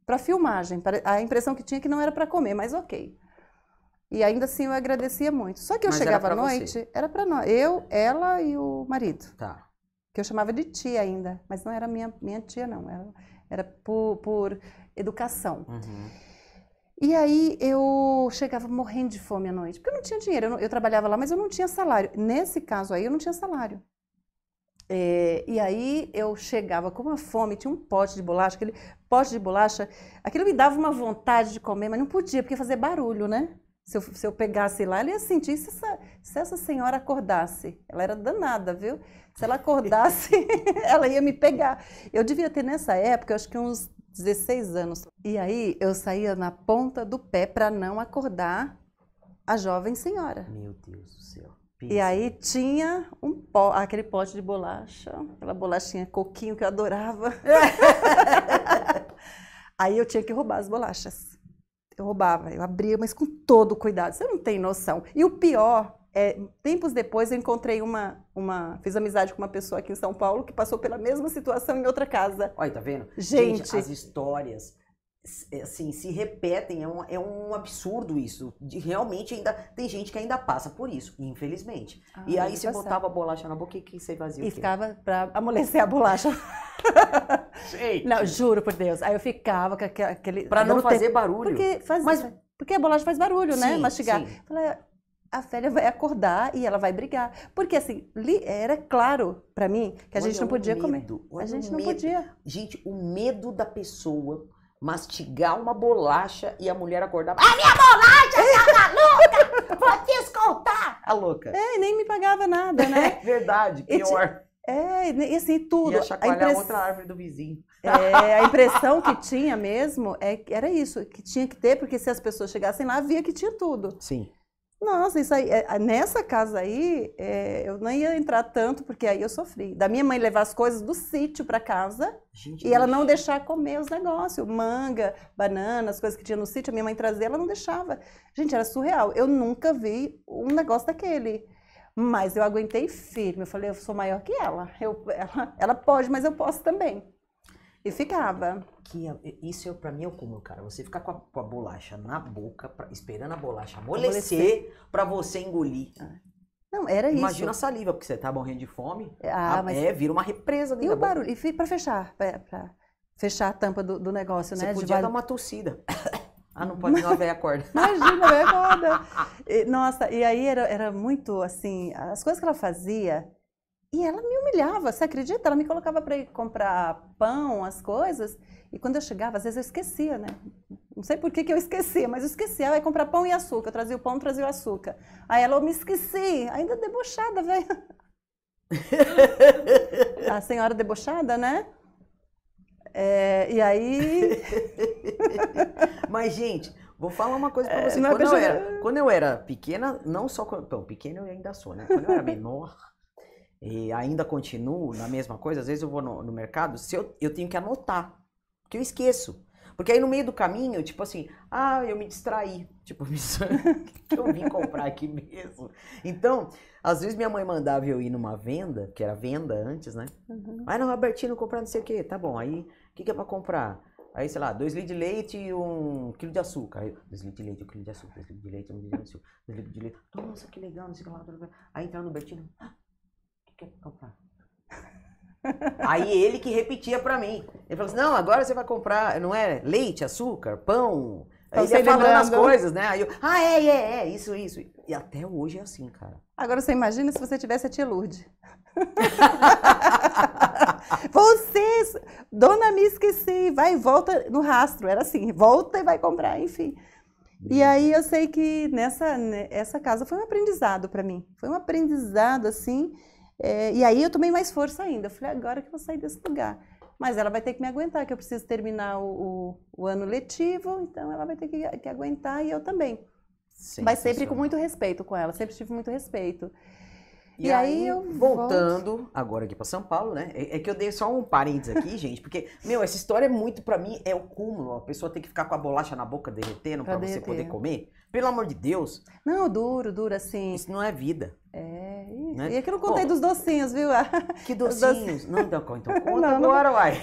Speaker 2: para filmagem. A impressão que tinha que não era para comer, mas ok. E ainda assim eu agradecia muito. Só que eu chegava à noite, era para nós, eu, ela e o marido.
Speaker 1: Tá.
Speaker 2: Que eu chamava de tia ainda, mas não era minha tia não, era por educação.
Speaker 1: Uhum.
Speaker 2: E aí eu chegava morrendo de fome à noite, porque eu não tinha dinheiro, eu trabalhava lá, mas eu não tinha salário. Nesse caso aí eu não tinha salário. E aí eu chegava com uma fome, tinha um pote de bolacha, aquele pote de bolacha, aquilo me dava uma vontade de comer, mas não podia, porque fazia barulho, né? Se eu pegasse lá, ela ia sentir se essa senhora acordasse. Ela era danada, viu? Se ela acordasse, ela ia me pegar. Eu devia ter nessa época, acho que uns 16 anos. E aí eu saía na ponta do pé para não acordar a jovem senhora.
Speaker 1: Meu Deus do céu.
Speaker 2: E aí tinha aquele pote de bolacha, aquela bolachinha coquinho que eu adorava. Aí eu tinha que roubar as bolachas. Eu roubava, eu abria, mas com todo cuidado. Você não tem noção. E o pior tempos depois eu encontrei fiz amizade com uma pessoa aqui em São Paulo que passou pela mesma situação em outra casa.
Speaker 1: Olha, tá vendo?
Speaker 2: Gente,
Speaker 1: as histórias, assim, se repetem, é um absurdo isso. Realmente ainda tem gente que ainda passa por isso, infelizmente. E aí você botava a bolacha na boca e que você fazia o
Speaker 2: quê?
Speaker 1: E
Speaker 2: ficava pra amolecer a bolacha.
Speaker 1: Gente.
Speaker 2: Não, juro por Deus. Aí eu ficava com aquele...
Speaker 1: Pra não fazer barulho.
Speaker 2: Porque a bolacha faz barulho, né?
Speaker 1: Sim,
Speaker 2: mastigar.
Speaker 1: Sim.
Speaker 2: Falei, a velha vai acordar e ela vai brigar. Porque assim, era claro pra mim que a gente não podia comer. A gente não podia.
Speaker 1: Gente, o medo da pessoa mastigar uma bolacha e a mulher acordar. Ah, minha bolacha, tá maluca! Vou te escoltar! A louca.
Speaker 2: E nem me pagava nada, né?
Speaker 1: É verdade, pior.
Speaker 2: E assim, tudo.
Speaker 1: Ia chacoalhar outra árvore do vizinho.
Speaker 2: A impressão que tinha mesmo era isso, que tinha que ter, porque se as pessoas chegassem lá, via que tinha tudo.
Speaker 1: Sim.
Speaker 2: Nossa, isso aí, nessa casa aí, eu não ia entrar tanto, porque aí eu sofri. Da minha mãe levar as coisas do sítio para casa,
Speaker 1: gente,
Speaker 2: e ela não deixar comer os negócios, manga, banana, as coisas que tinha no sítio, a minha mãe trazia, ela não deixava. Gente, era surreal. Eu nunca vi um negócio daquele. Mas eu aguentei firme. Eu falei, eu sou maior que ela. Ela pode, mas eu posso também. E ficava.
Speaker 1: Isso pra mim é o cúmulo, cara. Você ficar com a bolacha na boca, esperando a bolacha amolecer pra você engolir.
Speaker 2: Não, era isso.
Speaker 1: Imagina a saliva, porque você tá morrendo de fome.
Speaker 2: Mas...
Speaker 1: vira uma represa dentro
Speaker 2: da boca.
Speaker 1: E o barulho?
Speaker 2: E pra fechar, pra fechar a tampa do negócio, né?
Speaker 1: Você podia dar uma tossida. Não pode, não, a velha acorda.
Speaker 2: Imagina, a velha acorda. Nossa, e aí era muito assim, as coisas que ela fazia, e ela me humilhava, você acredita? Ela me colocava para ir comprar pão, as coisas, e quando eu chegava, às vezes eu esquecia, né? Não sei por que eu esquecia, mas eu esquecia. Ela ia comprar pão e açúcar, eu trazia o pão, trazia o açúcar. Aí ela, eu me esqueci, ainda debochada, velho. A senhora debochada, né? E aí...
Speaker 1: Mas, gente, vou falar uma coisa pra você. Quando eu era pequena, não só... pequena eu ainda sou, né? Quando eu era menor, e ainda continuo na mesma coisa, às vezes eu vou no mercado, eu tenho que anotar, porque eu esqueço. Porque aí no meio do caminho, tipo assim, eu me distraí. Tipo, eu vim comprar aqui mesmo. Então, às vezes minha mãe mandava eu ir numa venda, que era venda antes, né? Vai no Robertino comprar não sei o quê. Tá bom, aí o que é pra comprar? Aí, sei lá, 2 litros de leite e 1 quilo de açúcar. Aí, 2 litros de leite, 1 quilo de açúcar, 2 litros de leite, 1 quilo de açúcar, 2 litros de leite. Nossa, que legal, não sei o que lá. Aí entrava no Bertino, o que quer comprar? Aí ele que repetia pra mim. Ele falou assim, não, agora você vai comprar, não é leite, açúcar, pão. Aí ele ia falando as coisas, né? Aí eu, isso. E até hoje é assim, cara.
Speaker 2: Agora você imagina se você tivesse a tia Lourdes. Vocês, dona, me esqueci, vai e volta no rastro, era assim, volta e vai comprar, enfim. E aí eu sei que essa casa foi um aprendizado para mim, foi um aprendizado assim, e aí eu tomei mais força ainda, eu falei, agora que eu vou sair desse lugar. Mas ela vai ter que me aguentar, que eu preciso terminar o ano letivo, então ela vai ter que aguentar e eu também. Mas sempre com muito respeito com ela, sempre tive muito respeito.
Speaker 1: E aí, voltando agora aqui para São Paulo, né? É que eu dei só um parênteses aqui, gente, porque, essa história é muito, pra mim, é o cúmulo. A pessoa tem que ficar com a bolacha na boca derretendo pra você poder comer. Pelo amor de Deus.
Speaker 2: Não, duro, assim.
Speaker 1: Isso não é vida.
Speaker 2: Né? E aqui eu não contei dos docinhos, viu?
Speaker 1: Que docinhos? Não, então conta agora, uai.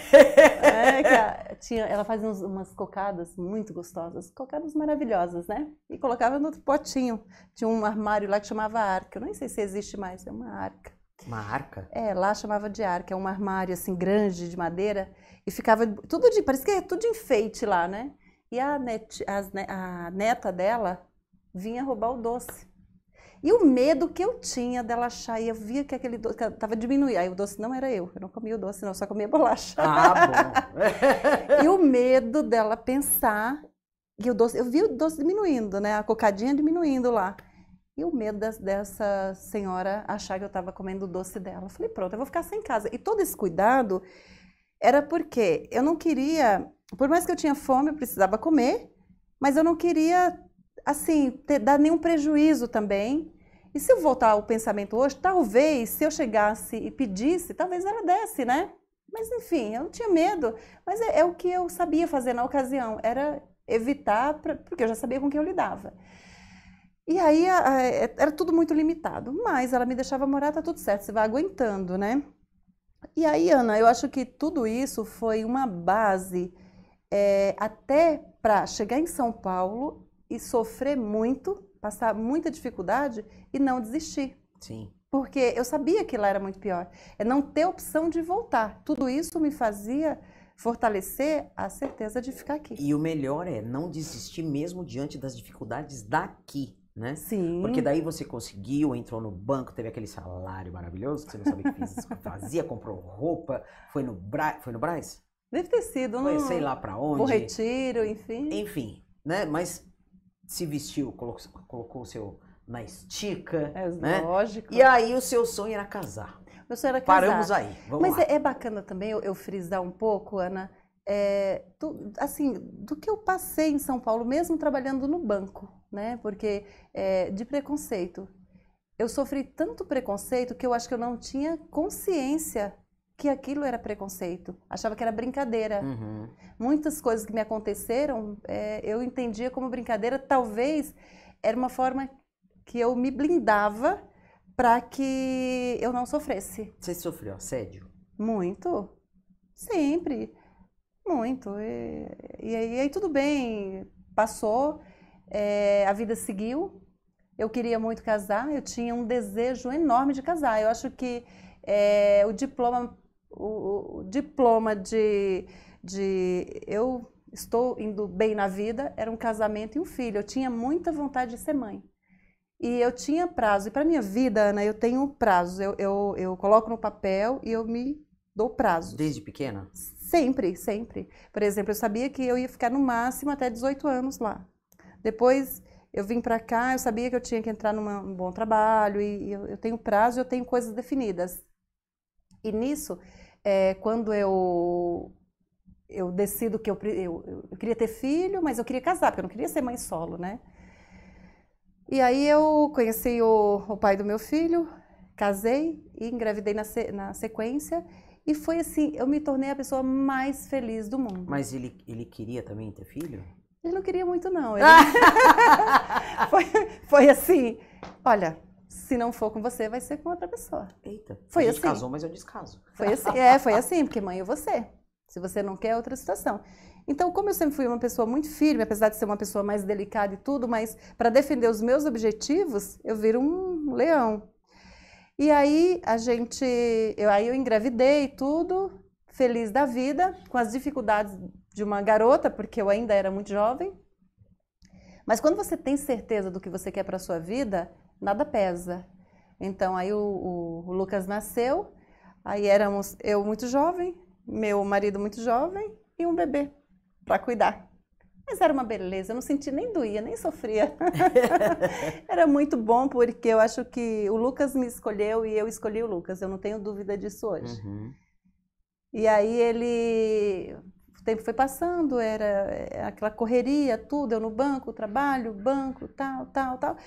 Speaker 2: Ela fazia umas cocadas muito gostosas, cocadas maravilhosas, né? E colocava no outro potinho. Tinha um armário lá que chamava arca. Eu nem sei se existe mais, é uma arca.
Speaker 1: Uma arca?
Speaker 2: Lá chamava de arca. É um armário assim grande de madeira e ficava parece que é tudo de enfeite lá, né? E a neta dela vinha roubar o doce. E o medo que eu tinha dela achar, e eu via que aquele doce estava diminuindo. Aí o doce não era eu não comia o doce, não, eu só comia bolacha.
Speaker 1: Ah, bom.
Speaker 2: E o medo dela pensar que o doce, eu vi o doce diminuindo, né? A cocadinha diminuindo lá. E o medo dessa senhora achar que eu estava comendo o doce dela. Eu falei, pronto, eu vou ficar sem casa. E todo esse cuidado era porque eu não queria, por mais que eu tinha fome, eu precisava comer, mas eu não queria, assim, dar nenhum prejuízo também. E se eu voltar ao pensamento hoje, talvez, se eu chegasse e pedisse, talvez ela desse, né? Mas, enfim, eu não tinha medo. Mas é o que eu sabia fazer na ocasião, era evitar, porque eu já sabia com quem eu lidava. E aí, era tudo muito limitado. Mas ela me deixava morar, tá tudo certo, você vai aguentando, né? E aí, Ana, eu acho que tudo isso foi uma base até para chegar em São Paulo e sofrer muito, passar muita dificuldade e não desistir.
Speaker 1: Sim.
Speaker 2: Porque eu sabia que lá era muito pior. É não ter opção de voltar. Tudo isso me fazia fortalecer a certeza de ficar aqui.
Speaker 1: E o melhor é não desistir mesmo diante das dificuldades daqui, né?
Speaker 2: Sim.
Speaker 1: Porque daí você conseguiu, entrou no banco, teve aquele salário maravilhoso que você não sabia o que fazia, comprou roupa, foi no Brás?
Speaker 2: Deve ter sido.
Speaker 1: Foi, sei lá pra onde.
Speaker 2: O retiro, enfim.
Speaker 1: Enfim, né? Mas se vestiu, colocou o seu na estica, né?
Speaker 2: Lógico.
Speaker 1: E aí o seu sonho era casar.
Speaker 2: Meu sonho era casar.
Speaker 1: Paramos aí, vamos
Speaker 2: lá. Mas é bacana também eu frisar um pouco, Ana, assim, do que eu passei em São Paulo, mesmo trabalhando no banco, né? Porque de preconceito. Eu sofri tanto preconceito que eu acho que eu não tinha consciência que aquilo era preconceito. Achava que era brincadeira.
Speaker 1: Uhum.
Speaker 2: Muitas coisas que me aconteceram, eu entendia como brincadeira. Talvez era uma forma que eu me blindava para que eu não sofresse.
Speaker 1: Você sofreu assédio?
Speaker 2: Muito. Sempre. Muito. E aí tudo bem, passou, a vida seguiu. Eu queria muito casar, eu tinha um desejo enorme de casar. Eu acho que o diploma de eu estou indo bem na vida era um casamento e um filho. Eu tinha muita vontade de ser mãe. E eu tinha prazo. E para minha vida, Ana, eu tenho prazo. Eu coloco no papel e eu me dou prazo.
Speaker 1: Desde pequena?
Speaker 2: Sempre, sempre. Por exemplo, eu sabia que eu ia ficar no máximo até 18 anos lá. Depois eu vim para cá, eu sabia que eu tinha que entrar num bom trabalho e eu tenho prazo, eu tenho coisas definidas. E nisso, quando eu decido que eu queria ter filho, mas eu queria casar, porque eu não queria ser mãe solo, né? E aí eu conheci o pai do meu filho, casei e engravidei na sequência. E foi assim, eu me tornei a pessoa mais feliz do mundo.
Speaker 1: Mas ele queria também ter filho?
Speaker 2: Ele não queria muito, não. Ele... foi assim, olha, se não for com você, vai ser com outra pessoa.
Speaker 1: Eita,
Speaker 2: foi
Speaker 1: a gente
Speaker 2: assim.
Speaker 1: casou, mas eu descaso.
Speaker 2: Foi assim, foi assim, porque mãe é você. Se você não quer, é outra situação. Então, como eu sempre fui uma pessoa muito firme, apesar de ser uma pessoa mais delicada e tudo, mas para defender os meus objetivos, eu viro um leão. E aí eu engravidei e tudo, feliz da vida, com as dificuldades de uma garota, porque eu ainda era muito jovem. Mas quando você tem certeza do que você quer para sua vida, nada pesa. Então aí o Lucas nasceu, aí éramos eu muito jovem, meu marido muito jovem e um bebê para cuidar. Mas era uma beleza, eu não senti nem doía, nem sofria. Era muito bom porque eu acho que o Lucas me escolheu e eu escolhi o Lucas, eu não tenho dúvida disso hoje. E aí o tempo foi passando, era aquela correria, tudo, eu no banco, trabalho, banco, tal.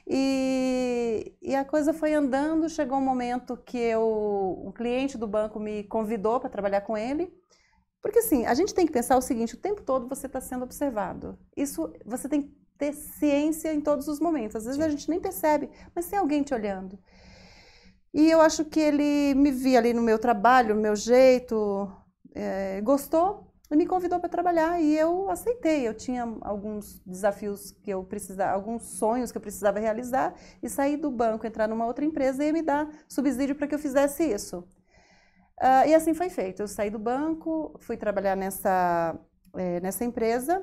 Speaker 2: E a coisa foi andando, chegou um momento que um cliente do banco me convidou para trabalhar com ele. Porque assim, a gente tem que pensar o seguinte, o tempo todo você está sendo observado. Isso você tem que ter ciência em todos os momentos. Às vezes a gente nem percebe, mas tem alguém te olhando. E eu acho que ele me via ali no meu trabalho, no meu jeito, gostou e me convidou para trabalhar e eu aceitei. Eu tinha alguns desafios que eu precisava, alguns sonhos que eu precisava realizar e sair do banco, entrar numa outra empresa e me dar subsídio para que eu fizesse isso. E assim foi feito. Eu saí do banco, fui trabalhar nessa empresa,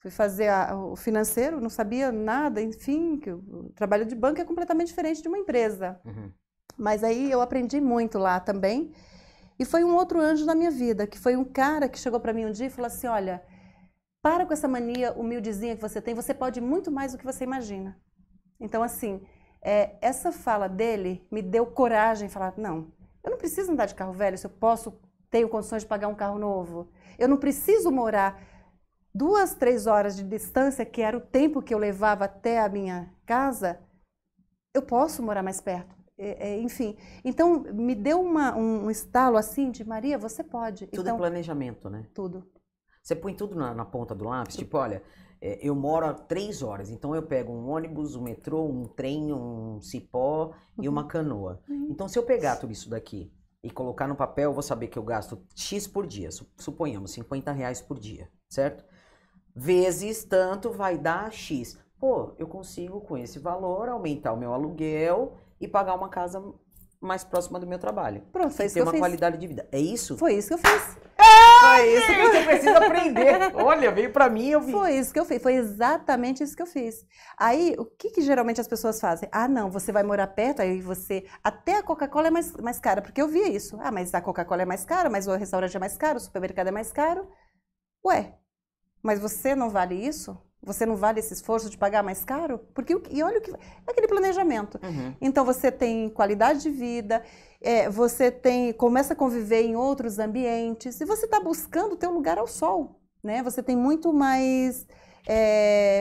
Speaker 2: fui fazer o financeiro, não sabia nada, enfim, que o trabalho de banco é completamente diferente de uma empresa. Mas aí eu aprendi muito lá também. E foi um outro anjo na minha vida, que foi um cara que chegou para mim um dia e falou assim, olha, para com essa mania humildezinha que você tem, você pode muito mais do que você imagina. Então, assim, essa fala dele me deu coragem de falar, não, eu não preciso andar de carro velho se eu tenho condições de pagar um carro novo. Eu não preciso morar 2, 3 horas de distância, que era o tempo que eu levava até a minha casa, eu posso morar mais perto. Enfim, então me deu um estalo assim de Maria, você pode.
Speaker 1: Tudo
Speaker 2: então,
Speaker 1: é planejamento, né?
Speaker 2: Tudo.
Speaker 1: Você põe tudo na ponta do lápis, tipo, olha, eu moro a 3 horas, então eu pego um ônibus, um metrô, um trem, um cipó e uma canoa. Então se eu pegar tudo isso daqui e colocar no papel, eu vou saber que eu gasto X por dia, suponhamos, R$50 por dia, certo? Vezes tanto vai dar X. Pô, eu consigo com esse valor aumentar o meu aluguel e pagar uma casa mais próxima do meu trabalho.
Speaker 2: Pronto, foi isso que eu fiz.
Speaker 1: Ter uma qualidade de vida. É isso?
Speaker 2: Foi isso que eu fiz.
Speaker 1: Foi isso que você precisa aprender. Olha, veio pra mim, eu vi.
Speaker 2: Foi isso que eu fiz. Foi exatamente isso que eu fiz. Aí, o que geralmente as pessoas fazem? Ah, não, você vai morar perto, aí você... Até a Coca-Cola é mais cara, porque eu via isso. Ah, mas a Coca-Cola é mais cara, mas o restaurante é mais caro, o supermercado é mais caro. Ué, mas você não vale isso? Você não vale esse esforço de pagar mais caro? E olha o que... É aquele planejamento. Então, você tem qualidade de vida, você começa a conviver em outros ambientes, e você está buscando o teu lugar ao sol, né? Você tem muito mais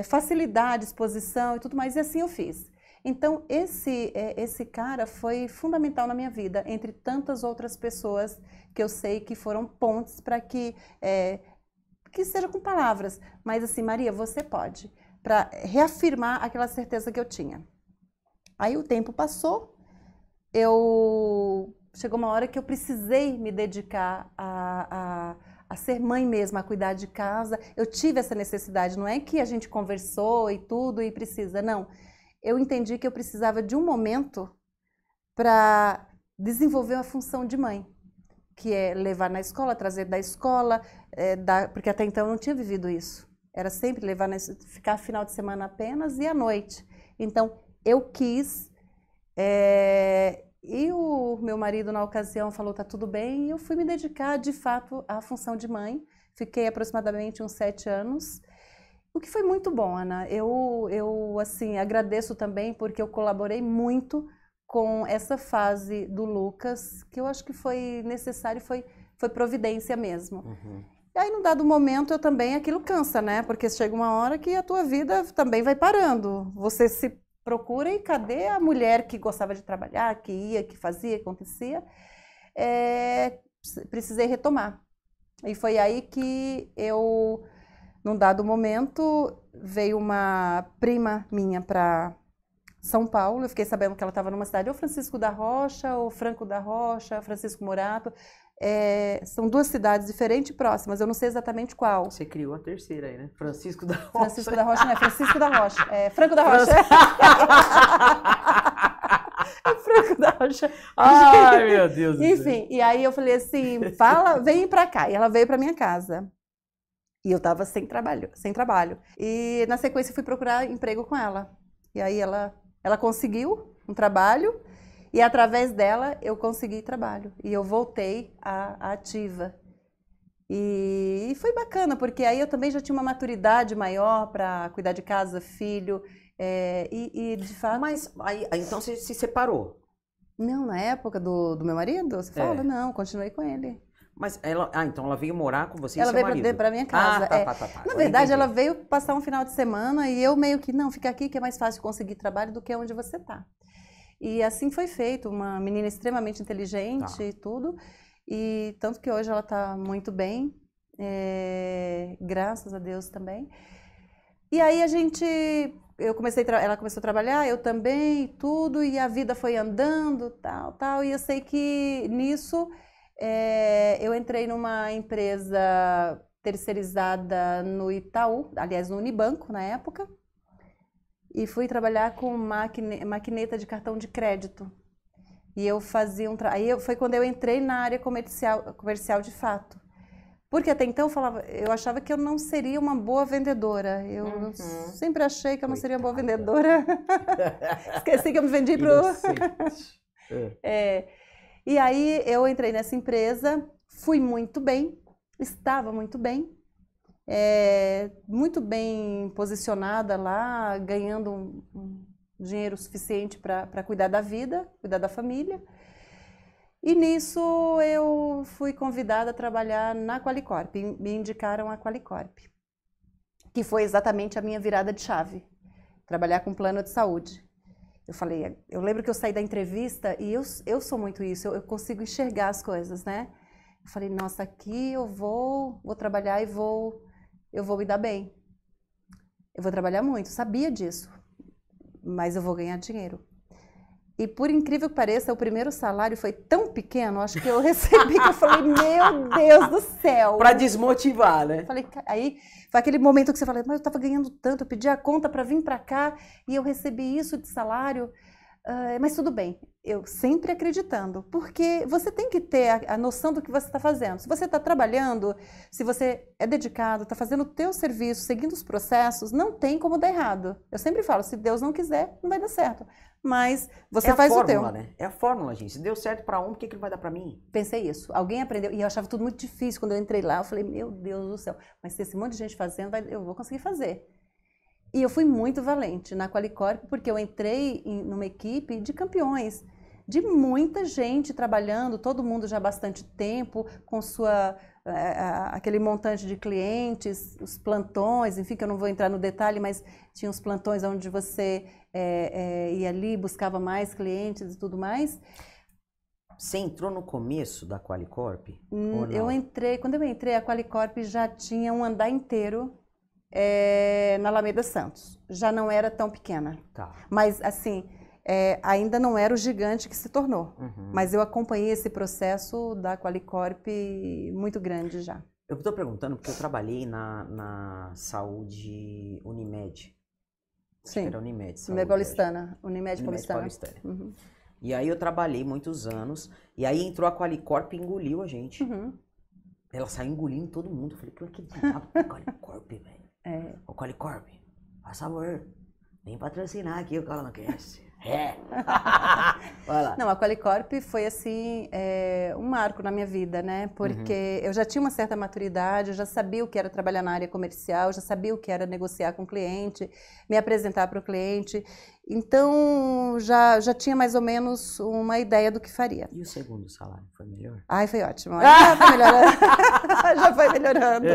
Speaker 2: facilidade, exposição e tudo mais, e assim eu fiz. Então, esse cara foi fundamental na minha vida, entre tantas outras pessoas que eu sei que foram pontes para que seja com palavras, mas assim, Maria, você pode, para reafirmar aquela certeza que eu tinha. Aí o tempo passou, chegou uma hora que eu precisei me dedicar a ser mãe mesmo, a cuidar de casa. Eu tive essa necessidade, não é que a gente conversou e tudo e precisa, não. Eu entendi que eu precisava de um momento para desenvolver a função de mãe, que é levar na escola, trazer da escola, porque até então eu não tinha vivido isso. Era sempre ficar final de semana apenas e à noite. Então, eu quis, e o meu marido na ocasião falou, tá tudo bem, e eu fui me dedicar de fato à função de mãe. Fiquei aproximadamente uns 7 anos, o que foi muito bom, Ana. Eu assim, agradeço também porque eu colaborei muito com essa fase do Lucas, que eu acho que foi necessário, foi providência mesmo. E aí, num dado momento, aquilo cansa, né? Porque chega uma hora que a tua vida também vai parando. Você se procura e cadê a mulher que gostava de trabalhar, que ia, que fazia, que acontecia? Precisei retomar. E foi aí que num dado momento, veio uma prima minha para São Paulo. Eu fiquei sabendo que ela estava numa cidade, ou Francisco da Rocha, ou Franco da Rocha, Francisco Morato. são duas cidades diferentes e próximas, eu não sei exatamente qual.
Speaker 1: Você criou a terceira aí, né? Francisco da Rocha.
Speaker 2: Francisco da Rocha, não é Francisco da Rocha, é Franco da Rocha. É Franco da Rocha.
Speaker 1: Ai, meu Deus do céu.
Speaker 2: Enfim, e aí eu falei assim, vem pra cá. E ela veio pra minha casa. E eu tava sem trabalho. E na sequência eu fui procurar emprego com ela. E aí ela conseguiu um trabalho e através dela eu consegui trabalho. E eu voltei à ativa. E foi bacana, porque aí eu também já tinha uma maturidade maior para cuidar de casa, filho, e de fato...
Speaker 1: Mas aí, então você se separou?
Speaker 2: Não, na época do meu marido, você fala? Não, continuei com ele.
Speaker 1: Mas então ela veio morar com você e
Speaker 2: ela
Speaker 1: seu
Speaker 2: veio
Speaker 1: marido?
Speaker 2: Pra minha casa.
Speaker 1: Tá.
Speaker 2: Na verdade, ela veio passar um final de semana e eu meio que, não, fica aqui que é mais fácil conseguir trabalho do que onde você tá. E assim foi feito, uma menina extremamente inteligente e tudo. E tanto que hoje ela tá muito bem, graças a Deus também. E aí ela começou a trabalhar, eu também, tudo, e a vida foi andando, tal. E eu sei que nisso... eu entrei numa empresa terceirizada no Itaú, aliás, no Unibanco na época, e fui trabalhar com maquineta de cartão de crédito. E eu fazia aí foi quando eu entrei na área comercial de fato. Porque até então eu achava que eu não seria uma boa vendedora. Eu sempre achei que eu não seria uma boa vendedora. Esqueci que eu me vendi E aí eu entrei nessa empresa, fui muito bem, estava muito bem posicionada lá, ganhando um dinheiro suficiente para cuidar da vida, cuidar da família. E nisso eu fui convidada a trabalhar na Qualicorp, me indicaram a Qualicorp, que foi exatamente a minha virada de chave, trabalhar com plano de saúde. Eu lembro que eu saí da entrevista e eu sou muito isso, eu consigo enxergar as coisas, né? Eu falei, nossa, aqui eu vou trabalhar e eu vou me dar bem. Eu vou trabalhar muito, sabia disso, mas eu vou ganhar dinheiro. E por incrível que pareça, o primeiro salário foi tão pequeno, acho que eu recebi, que eu falei, meu Deus do céu.
Speaker 1: Pra desmotivar, né?
Speaker 2: Aí foi aquele momento que você fala, mas eu estava ganhando tanto, eu pedi a conta para vir para cá e eu recebi isso de salário, mas tudo bem. Eu sempre acreditando, porque você tem que ter a noção do que você está fazendo. Se você está trabalhando, se você é dedicado, está fazendo o teu serviço, seguindo os processos, não tem como dar errado. Eu sempre falo, se Deus não quiser, não vai dar certo. Mas você faz o teu.
Speaker 1: Né? É a fórmula, gente. Se deu certo para por que não vai dar para mim?
Speaker 2: Pensei isso. Alguém aprendeu. E eu achava tudo muito difícil. Quando eu entrei lá, eu falei, meu Deus do céu. Mas se esse monte de gente fazendo, eu vou conseguir fazer. E eu fui muito valente na Qualicorp, porque eu entrei numa equipe de campeões. De muita gente trabalhando, todo mundo já há bastante tempo, com aquele montante de clientes, os plantões, enfim, que eu não vou entrar no detalhe, mas tinha os plantões onde você ia ali, buscava mais clientes e tudo mais.
Speaker 1: Você entrou no começo da Qualicorp?
Speaker 2: Quando eu entrei, a Qualicorp já tinha um andar inteiro na Alameda Santos. Já não era tão pequena.
Speaker 1: Tá.
Speaker 2: Mas, assim... ainda não era o gigante que se tornou, mas eu acompanhei esse processo da Qualicorp muito grande já.
Speaker 1: Eu estou perguntando porque eu trabalhei na saúde Unimed.
Speaker 2: Sim,
Speaker 1: era Unimed.
Speaker 2: Unimed Paulistana. Unimed Paulistana.
Speaker 1: E aí eu trabalhei muitos anos, e aí entrou a Qualicorp e engoliu a gente. Ela saiu engolindo todo mundo. Eu falei, que diabo é Qualicorp, velho? Ô Qualicorp, faz favor, vem patrocinar aqui o Cola no Cast. Vai lá.
Speaker 2: Não, a Qualicorp foi assim, um marco na minha vida, né? Porque eu já tinha uma certa maturidade, eu já sabia o que era trabalhar na área comercial, já sabia o que era negociar com o cliente, me apresentar para o cliente. Então, já tinha mais ou menos uma ideia do que faria.
Speaker 1: E o segundo salário, foi melhor?
Speaker 2: Ai, foi ótimo. Já foi melhorando. Já foi melhorando.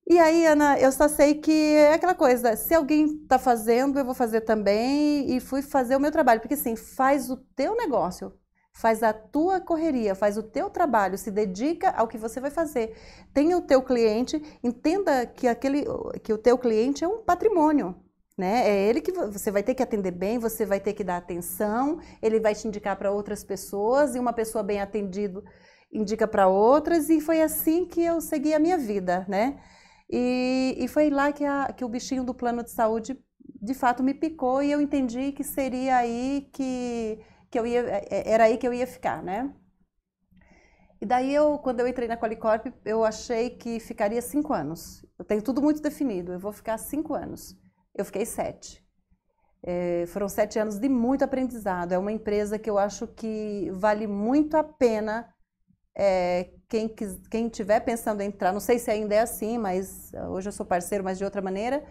Speaker 2: E aí, Ana, eu só sei que é aquela coisa, se alguém está fazendo, eu vou fazer também, e fui fazer o meu trabalho, porque assim, faz o teu negócio, faz a tua correria, faz o teu trabalho, se dedica ao que você vai fazer. Tenha o teu cliente, entenda que o teu cliente é um patrimônio, né? É ele que você vai ter que atender bem, você vai ter que dar atenção, ele vai te indicar para outras pessoas, e uma pessoa bem atendida indica para outras, e foi assim que eu segui a minha vida, né? E foi lá que o bichinho do plano de saúde, de fato, me picou, e eu entendi que seria aí que eu ia, era aí que eu ia ficar, né? E daí, quando eu entrei na Qualicorp, eu achei que ficaria 5 anos. Eu tenho tudo muito definido, eu vou ficar 5 anos. Eu fiquei 7. Foram 7 anos de muito aprendizado. É uma empresa que eu acho que vale muito a pena. Quem estiver pensando em entrar, não sei se ainda é assim, mas hoje eu sou parceiro, mas de outra maneira,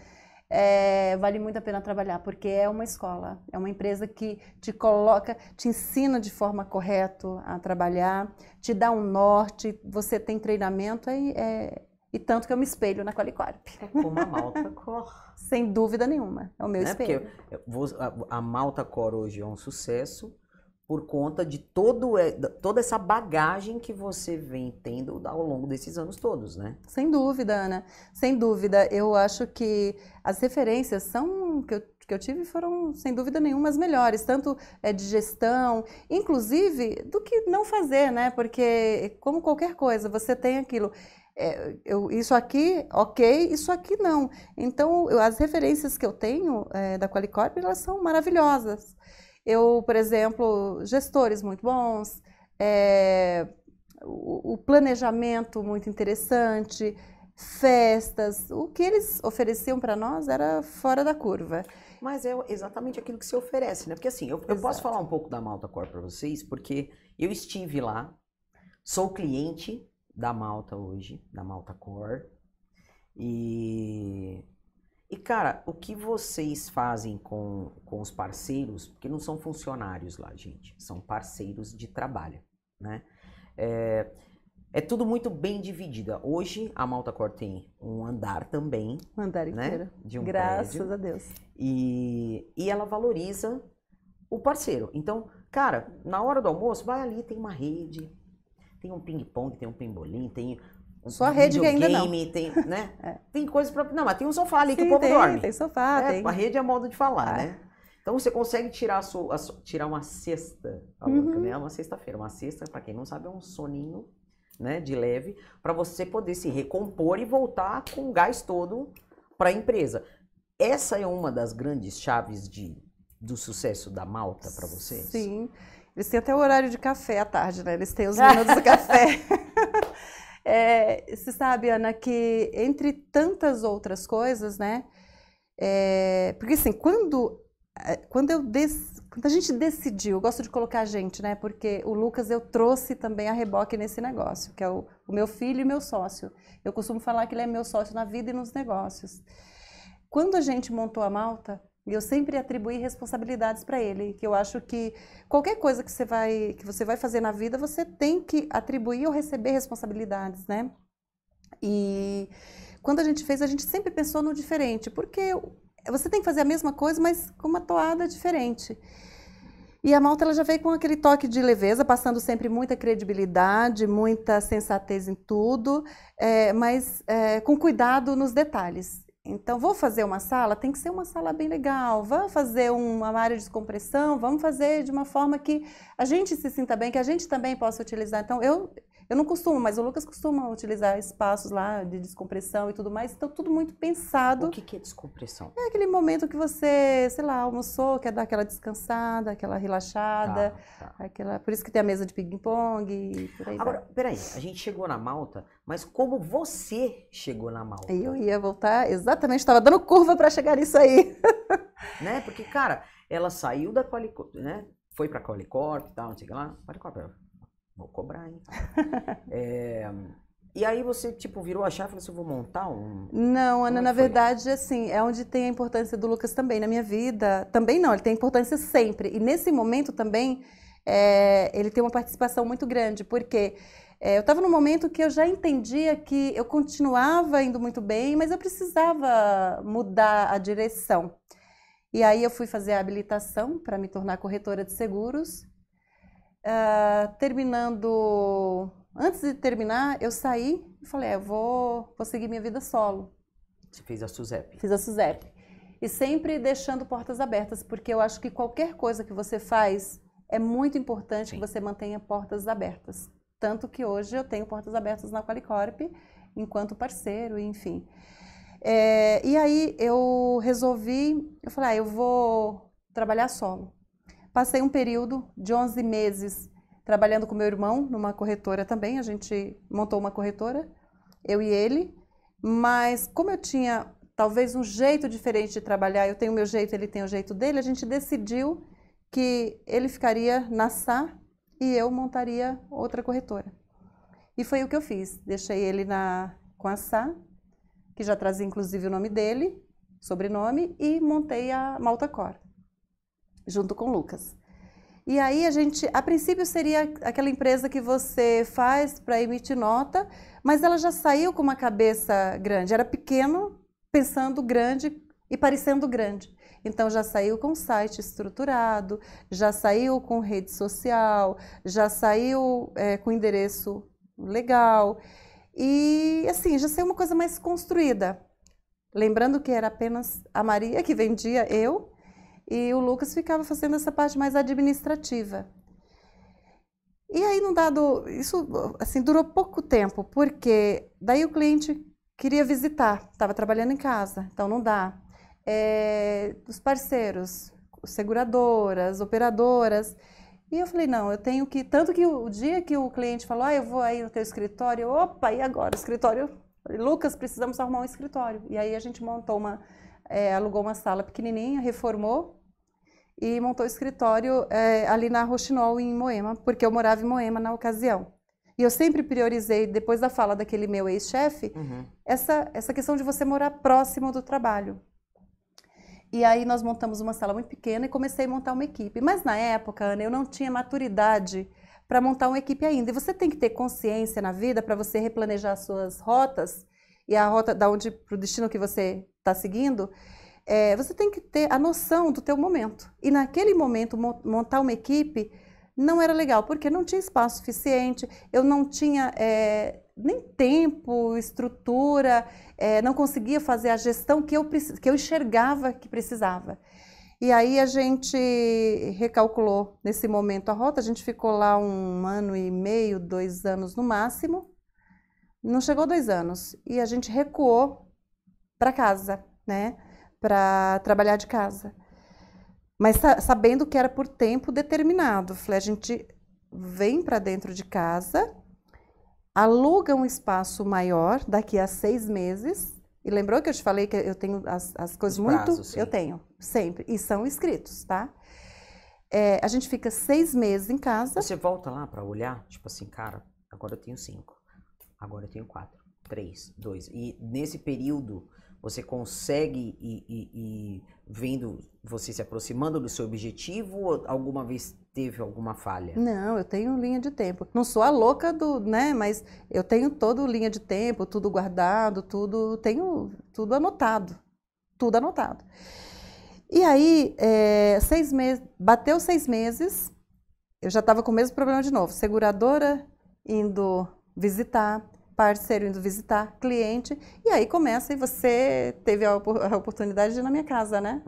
Speaker 2: vale muito a pena trabalhar, porque é uma escola, é uma empresa que te ensina de forma correta a trabalhar, te dá um norte, você tem treinamento, e tanto que eu me espelho na Qualicorp.
Speaker 1: É como a Malta Core.
Speaker 2: Sem dúvida nenhuma, é o meu espelho.
Speaker 1: Porque a Malta Core hoje é um sucesso por conta de toda essa bagagem que você vem tendo ao longo desses anos todos, né?
Speaker 2: Sem dúvida, Ana. Sem dúvida. Eu acho que as referências que eu tive foram, sem dúvida nenhuma, as melhores, tanto de gestão, inclusive do que não fazer, né? Porque, como qualquer coisa, você tem aquilo. Isso aqui, ok, isso aqui não. Então, as referências que eu tenho da Qualicorp, elas são maravilhosas. Por exemplo, gestores muito bons, o planejamento muito interessante, festas, o que eles ofereciam para nós era fora da curva.
Speaker 1: Mas é exatamente aquilo que se oferece, né? Porque assim, eu posso falar um pouco da Malta Core para vocês, porque eu estive lá, sou cliente da Malta hoje, da Malta Core, e cara, o que vocês fazem com os parceiros, porque não são funcionários lá, gente, são parceiros de trabalho, né? É tudo muito bem dividido. Hoje a Malta Core tem um andar também.
Speaker 2: Um andar inteiro.
Speaker 1: Né? De um
Speaker 2: Graças
Speaker 1: prédio,
Speaker 2: a Deus.
Speaker 1: E ela valoriza o parceiro. Então, cara, na hora do almoço, vai ali, tem uma rede, tem um ping-pong, tem um pimbolim, tem
Speaker 2: só a rede que ainda não.
Speaker 1: Tem, né? Tem coisas pra... Não, mas tem um sofá ali que o povo
Speaker 2: tem,
Speaker 1: dorme.
Speaker 2: Tem sofá, tem.
Speaker 1: A rede é modo de falar, né? Então você consegue tirar uma cesta, né? Uma sexta-feira. Uma cesta, pra quem não sabe, é um soninho, né, de leve, para você poder se recompor e voltar com o gás todo para a empresa. Essa é uma das grandes chaves do sucesso da Malta para vocês?
Speaker 2: Sim. Eles têm até o horário de café à tarde, né? Eles têm os minutos do café. Você sabe, Ana, que entre tantas outras coisas, né? Porque assim, quando a gente decidiu, eu gosto de colocar a gente, né? Porque o Lucas eu trouxe também a reboque nesse negócio, que é o meu filho e meu sócio. Eu costumo falar que ele é meu sócio na vida e nos negócios. Quando a gente montou a Malta, eu sempre atribuí responsabilidades para ele, que eu acho que qualquer coisa que você vai fazer na vida, você tem que atribuir ou receber responsabilidades, né? E quando a gente fez, a gente sempre pensou no diferente, porque você tem que fazer a mesma coisa, mas com uma toada diferente. E a Malta ela já veio com aquele toque de leveza, passando sempre muita credibilidade, muita sensatez em tudo, mas com cuidado nos detalhes. Então, vou fazer uma sala, tem que ser uma sala bem legal. Vamos fazer uma área de descompressão, vamos fazer de uma forma que a gente se sinta bem, que a gente também possa utilizar. Então, eu não costumo, mas o Lucas costuma utilizar espaços lá de descompressão e tudo mais. Então, tudo muito pensado.
Speaker 1: O que é descompressão?
Speaker 2: É aquele momento que você, sei lá, almoçou, quer dar aquela descansada, aquela relaxada. Tá. Por isso que tem a mesa de ping-pong e por aí.
Speaker 1: Agora, peraí, a gente chegou na Malta, mas como você chegou na Malta?
Speaker 2: Eu ia voltar, exatamente, estava dando curva para chegar nisso aí.
Speaker 1: Né? Porque, cara, ela saiu da Qualicorp, né? Foi pra Qualicorp e tal, não sei o que lá. Qualicorp, vou cobrar, hein? E aí você, tipo, virou a chave e falou assim, eu vou montar um...
Speaker 2: Não, Ana, na verdade, assim, é onde tem a importância do Lucas também na minha vida. Também não, ele tem importância sempre. E nesse momento também, ele tem uma participação muito grande, porque eu estava num momento que eu já entendia que eu continuava indo muito bem, mas eu precisava mudar a direção. E aí eu fui fazer a habilitação para me tornar corretora de seguros. Antes de terminar, eu saí e falei, eu vou seguir minha vida solo.
Speaker 1: Você fez a SUSEP?
Speaker 2: Fiz a SUSEP. E sempre deixando portas abertas, porque eu acho que qualquer coisa que você faz, é muito importante que você mantenha portas abertas. tanto que hoje eu tenho portas abertas na Qualicorp, enquanto parceiro, enfim. E aí eu falei, eu vou trabalhar solo. Passei um período de 11 meses trabalhando com meu irmão numa corretora também, a gente montou uma corretora, eu e ele, mas como eu tinha talvez um jeito diferente de trabalhar, eu tenho o meu jeito, ele tem o jeito dele, a gente decidiu que ele ficaria na SA e eu montaria outra corretora. E foi o que eu fiz, deixei ele com a SA, que já trazia inclusive o nome dele, sobrenome, e montei a Maltacor, junto com o Lucas. E aí a princípio seria aquela empresa que você faz para emitir nota, mas ela já saiu com uma cabeça grande, era pequeno, pensando grande e parecendo grande. Então já saiu com site estruturado, já saiu com rede social, já saiu com endereço legal e assim, já saiu uma coisa mais construída. Lembrando que era apenas a Maria que vendia, eu, e o Lucas ficava fazendo essa parte mais administrativa. E aí, isso assim, durou pouco tempo, porque daí o cliente queria visitar, estava trabalhando em casa, então não dá. Os parceiros, seguradoras, operadoras. E eu falei, não, eu tenho que... Tanto que o dia que o cliente falou, eu vou aí no teu escritório, opa, e agora? O escritório... Lucas, precisamos arrumar um escritório. E aí a gente montou alugou uma sala pequenininha, reformou e montou o escritório ali na Rochinol, em Moema, porque eu morava em Moema na ocasião. E eu sempre priorizei, depois da fala daquele meu ex-chefe, essa questão de você morar próximo do trabalho. E aí nós montamos uma sala muito pequena e comecei a montar uma equipe. Mas na época, Ana, eu não tinha maturidade para montar uma equipe ainda. E você tem que ter consciência na vida para você replanejar as suas rotas e a rota para o destino que você está seguindo. Você tem que ter a noção do teu momento. E naquele momento, montar uma equipe não era legal, porque não tinha espaço suficiente, eu não tinha nem tempo, estrutura, não conseguia fazer a gestão que eu enxergava que precisava. E aí a gente recalculou nesse momento a rota, a gente ficou lá 1 ano e meio, 2 anos no máximo, não chegou 2 anos, e a gente recuou para casa, né, para trabalhar de casa. Mas sabendo que era por tempo determinado. Falei, a gente vem para dentro de casa, aluga um espaço maior daqui a 6 meses. E lembrou que eu te falei que eu tenho as coisas muito... Prazos, eu tenho, sempre. E são escritos, tá? A gente fica 6 meses em casa.
Speaker 1: Você volta lá para olhar? Tipo assim, cara, agora eu tenho 5. Agora eu tenho 4, 3, 2. E nesse período... Você consegue ir vendo, você se aproximando do seu objetivo ou alguma vez teve alguma falha?
Speaker 2: Não, eu tenho linha de tempo. Não sou a louca né? Mas eu tenho toda linha de tempo, tudo guardado, tenho tudo anotado. Tudo anotado. E aí, 6 meses, bateu 6 meses, eu já estava com o mesmo problema de novo. Seguradora indo visitar, parceiro indo visitar, cliente, e aí começa, e você teve a oportunidade de ir na minha casa, né?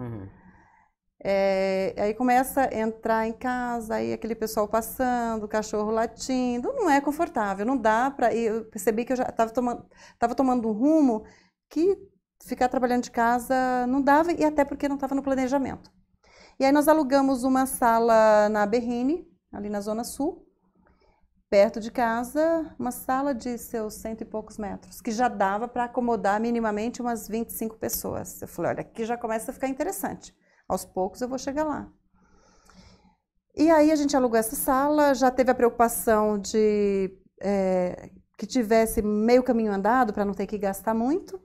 Speaker 2: Aí começa a entrar em casa, aí aquele pessoal passando, cachorro latindo, não é confortável, não dá para... Eu percebi que eu já estava tomando um rumo que ficar trabalhando de casa não dava, e até porque não estava no planejamento. E aí nós alugamos uma sala na Berrini, ali na Zona Sul, perto de casa, uma sala de seus 100 e poucos metros, que já dava para acomodar minimamente umas 25 pessoas. Eu falei, olha, aqui já começa a ficar interessante. Aos poucos eu vou chegar lá. E aí a gente alugou essa sala, já teve a preocupação de que tivesse meio caminho andado para não ter que gastar muito.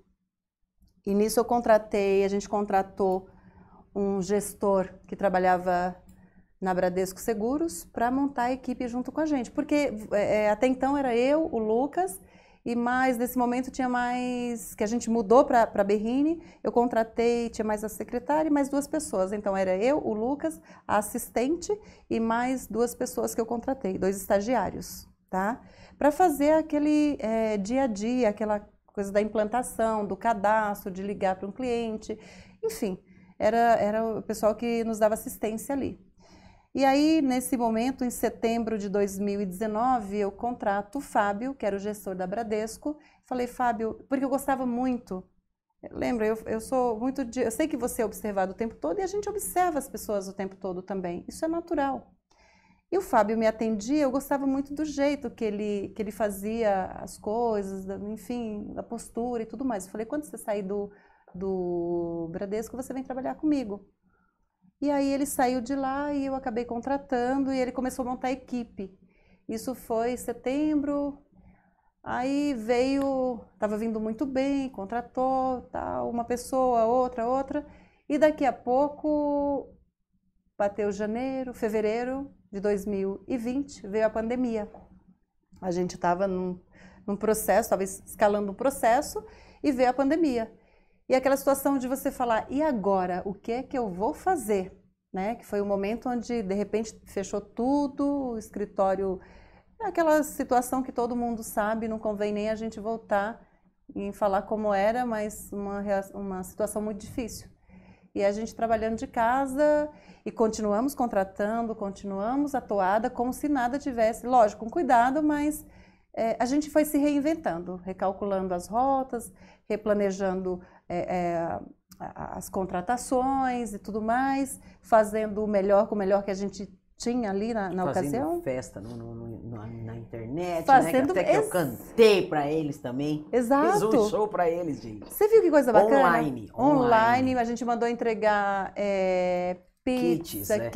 Speaker 2: E nisso a gente contratou um gestor que trabalhava na Bradesco Seguros, para montar a equipe junto com a gente. Porque até então era eu, o Lucas, e mais, nesse momento tinha mais, que a gente mudou para Berrini, eu contratei, tinha mais a secretária e mais 2 pessoas. Então era eu, o Lucas, a assistente e mais 2 pessoas que eu contratei, 2 estagiários, tá? Para fazer aquele dia a dia, aquela coisa da implantação, do cadastro, de ligar para um cliente, enfim, era o pessoal que nos dava assistência ali. E aí, nesse momento, em setembro de 2019, eu contrato o Fábio, que era o gestor da Bradesco. Falei, Fábio, porque eu gostava muito. Lembra, eu sou muito de... Eu sei que você é observado o tempo todo e a gente observa as pessoas o tempo todo também. Isso é natural. E o Fábio me atendia, eu gostava muito do jeito que ele fazia as coisas, enfim, da postura e tudo mais. Eu falei, quando você sair do Bradesco, você vem trabalhar comigo. E aí ele saiu de lá e eu acabei contratando e ele começou a montar a equipe. Isso foi em setembro, aí veio, estava vindo muito bem, contratou, tal, uma pessoa, outra, e daqui a pouco bateu janeiro, fevereiro de 2020, veio a pandemia. A gente estava num processo, estava escalando um processo e veio a pandemia. E aquela situação de você falar, e agora? O que é que eu vou fazer? Né? Que foi o momento onde, de repente, fechou tudo, o escritório... Aquela situação que todo mundo sabe, não convém nem a gente voltar em falar como era, mas uma situação muito difícil. E a gente trabalhando de casa e continuamos contratando, continuamos a toada como se nada tivesse... Lógico, com cuidado, mas a gente foi se reinventando, recalculando as rotas, replanejando... as contratações e tudo mais, fazendo o melhor com o melhor que a gente tinha ali na ocasião.
Speaker 1: Fazendo festa na internet,
Speaker 2: fazendo...
Speaker 1: né? Até que eu cantei pra eles também.
Speaker 2: Exato.
Speaker 1: Fiz um show pra eles, gente.
Speaker 2: Você viu que coisa bacana?
Speaker 1: Online.
Speaker 2: A gente mandou entregar pizza,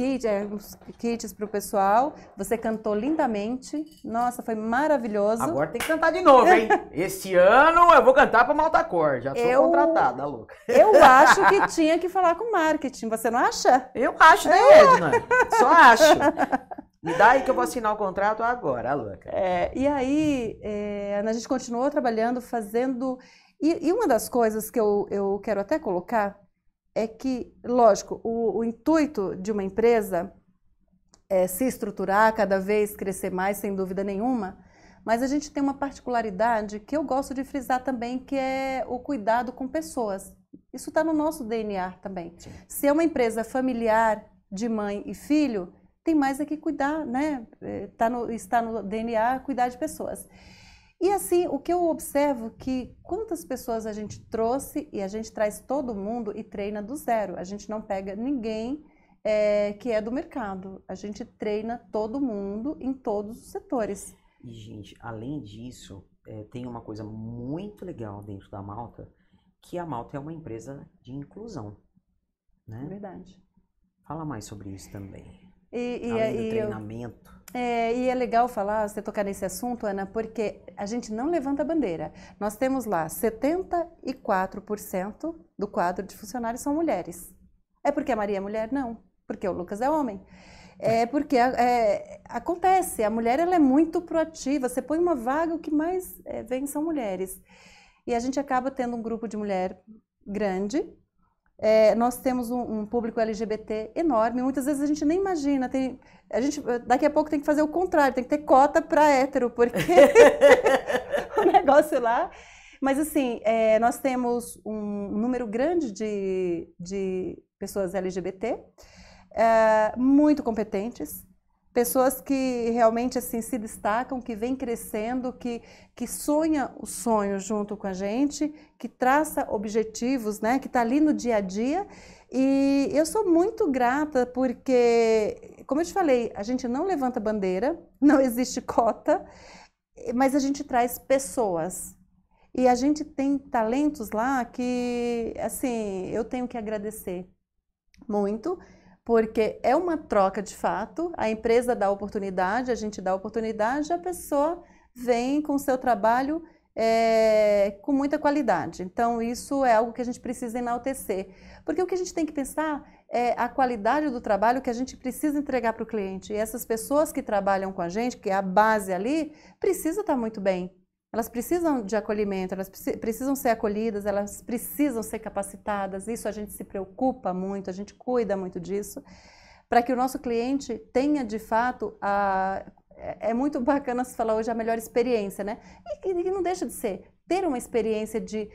Speaker 2: kits pro pessoal. Você cantou lindamente. Nossa, foi maravilhoso.
Speaker 1: Agora tem que cantar de novo, hein? Esse ano eu vou cantar pra Malta Cor. Já tô contratada, louca.
Speaker 2: Eu acho que tinha que falar com marketing. Você não acha?
Speaker 1: Eu acho, né, Edna? Só acho. Me dá aí que eu vou assinar o contrato agora, louca.
Speaker 2: E aí, a gente continuou trabalhando, fazendo... E uma das coisas que eu quero até colocar é que, lógico, o intuito de uma empresa é se estruturar, cada vez crescer mais, sem dúvida nenhuma, mas a gente tem uma particularidade que eu gosto de frisar também, que é o cuidado com pessoas. Isso está no nosso DNA também. Sim. Se é uma empresa familiar, de mãe e filho, tem mais é que cuidar, né? Está no DNA cuidar de pessoas. E assim, o que eu observo que quantas pessoas a gente trouxe e a gente traz todo mundo e treina do zero. A gente não pega ninguém que é do mercado. A gente treina todo mundo em todos os setores.
Speaker 1: E, gente, além disso, tem uma coisa muito legal dentro da Malta, que a Malta é uma empresa de inclusão, né?
Speaker 2: É verdade.
Speaker 1: Fala mais sobre isso também.
Speaker 2: Além
Speaker 1: do treinamento.
Speaker 2: E é legal falar, você tocar nesse assunto, Ana, porque a gente não levanta a bandeira. Nós temos lá 74% do quadro de funcionários são mulheres. É porque a Maria é mulher? Não. Porque o Lucas é homem. É porque acontece, a mulher ela é muito proativa. Você põe uma vaga, o que mais vem são mulheres. E a gente acaba tendo um grupo de mulher grande. Nós temos um público LGBT enorme, muitas vezes a gente nem imagina, daqui a pouco tem que fazer o contrário, tem que ter cota para hétero, porque o negócio lá... Mas assim, nós temos um número grande de pessoas LGBT, muito competentes, pessoas que realmente assim, se destacam, que vêm crescendo, que sonha o sonho junto com a gente, que traça objetivos, né, que está ali no dia a dia. E eu sou muito grata porque, como eu te falei, a gente não levanta bandeira, não existe cota, mas a gente traz pessoas. E a gente tem talentos lá que, assim, eu tenho que agradecer muito, porque é uma troca de fato, a empresa dá oportunidade, a gente dá oportunidade, a pessoa vem com o seu trabalho com muita qualidade. Então, isso é algo que a gente precisa enaltecer. Porque o que a gente tem que pensar é a qualidade do trabalho que a gente precisa entregar para o cliente. E essas pessoas que trabalham com a gente, que é a base ali, precisam estar muito bem. Elas precisam de acolhimento, elas precisam ser acolhidas, elas precisam ser capacitadas. Isso a gente se preocupa muito, a gente cuida muito disso, para que o nosso cliente tenha, de fato, é muito bacana se falar hoje a melhor experiência, né? E não deixa de ser, ter uma experiência de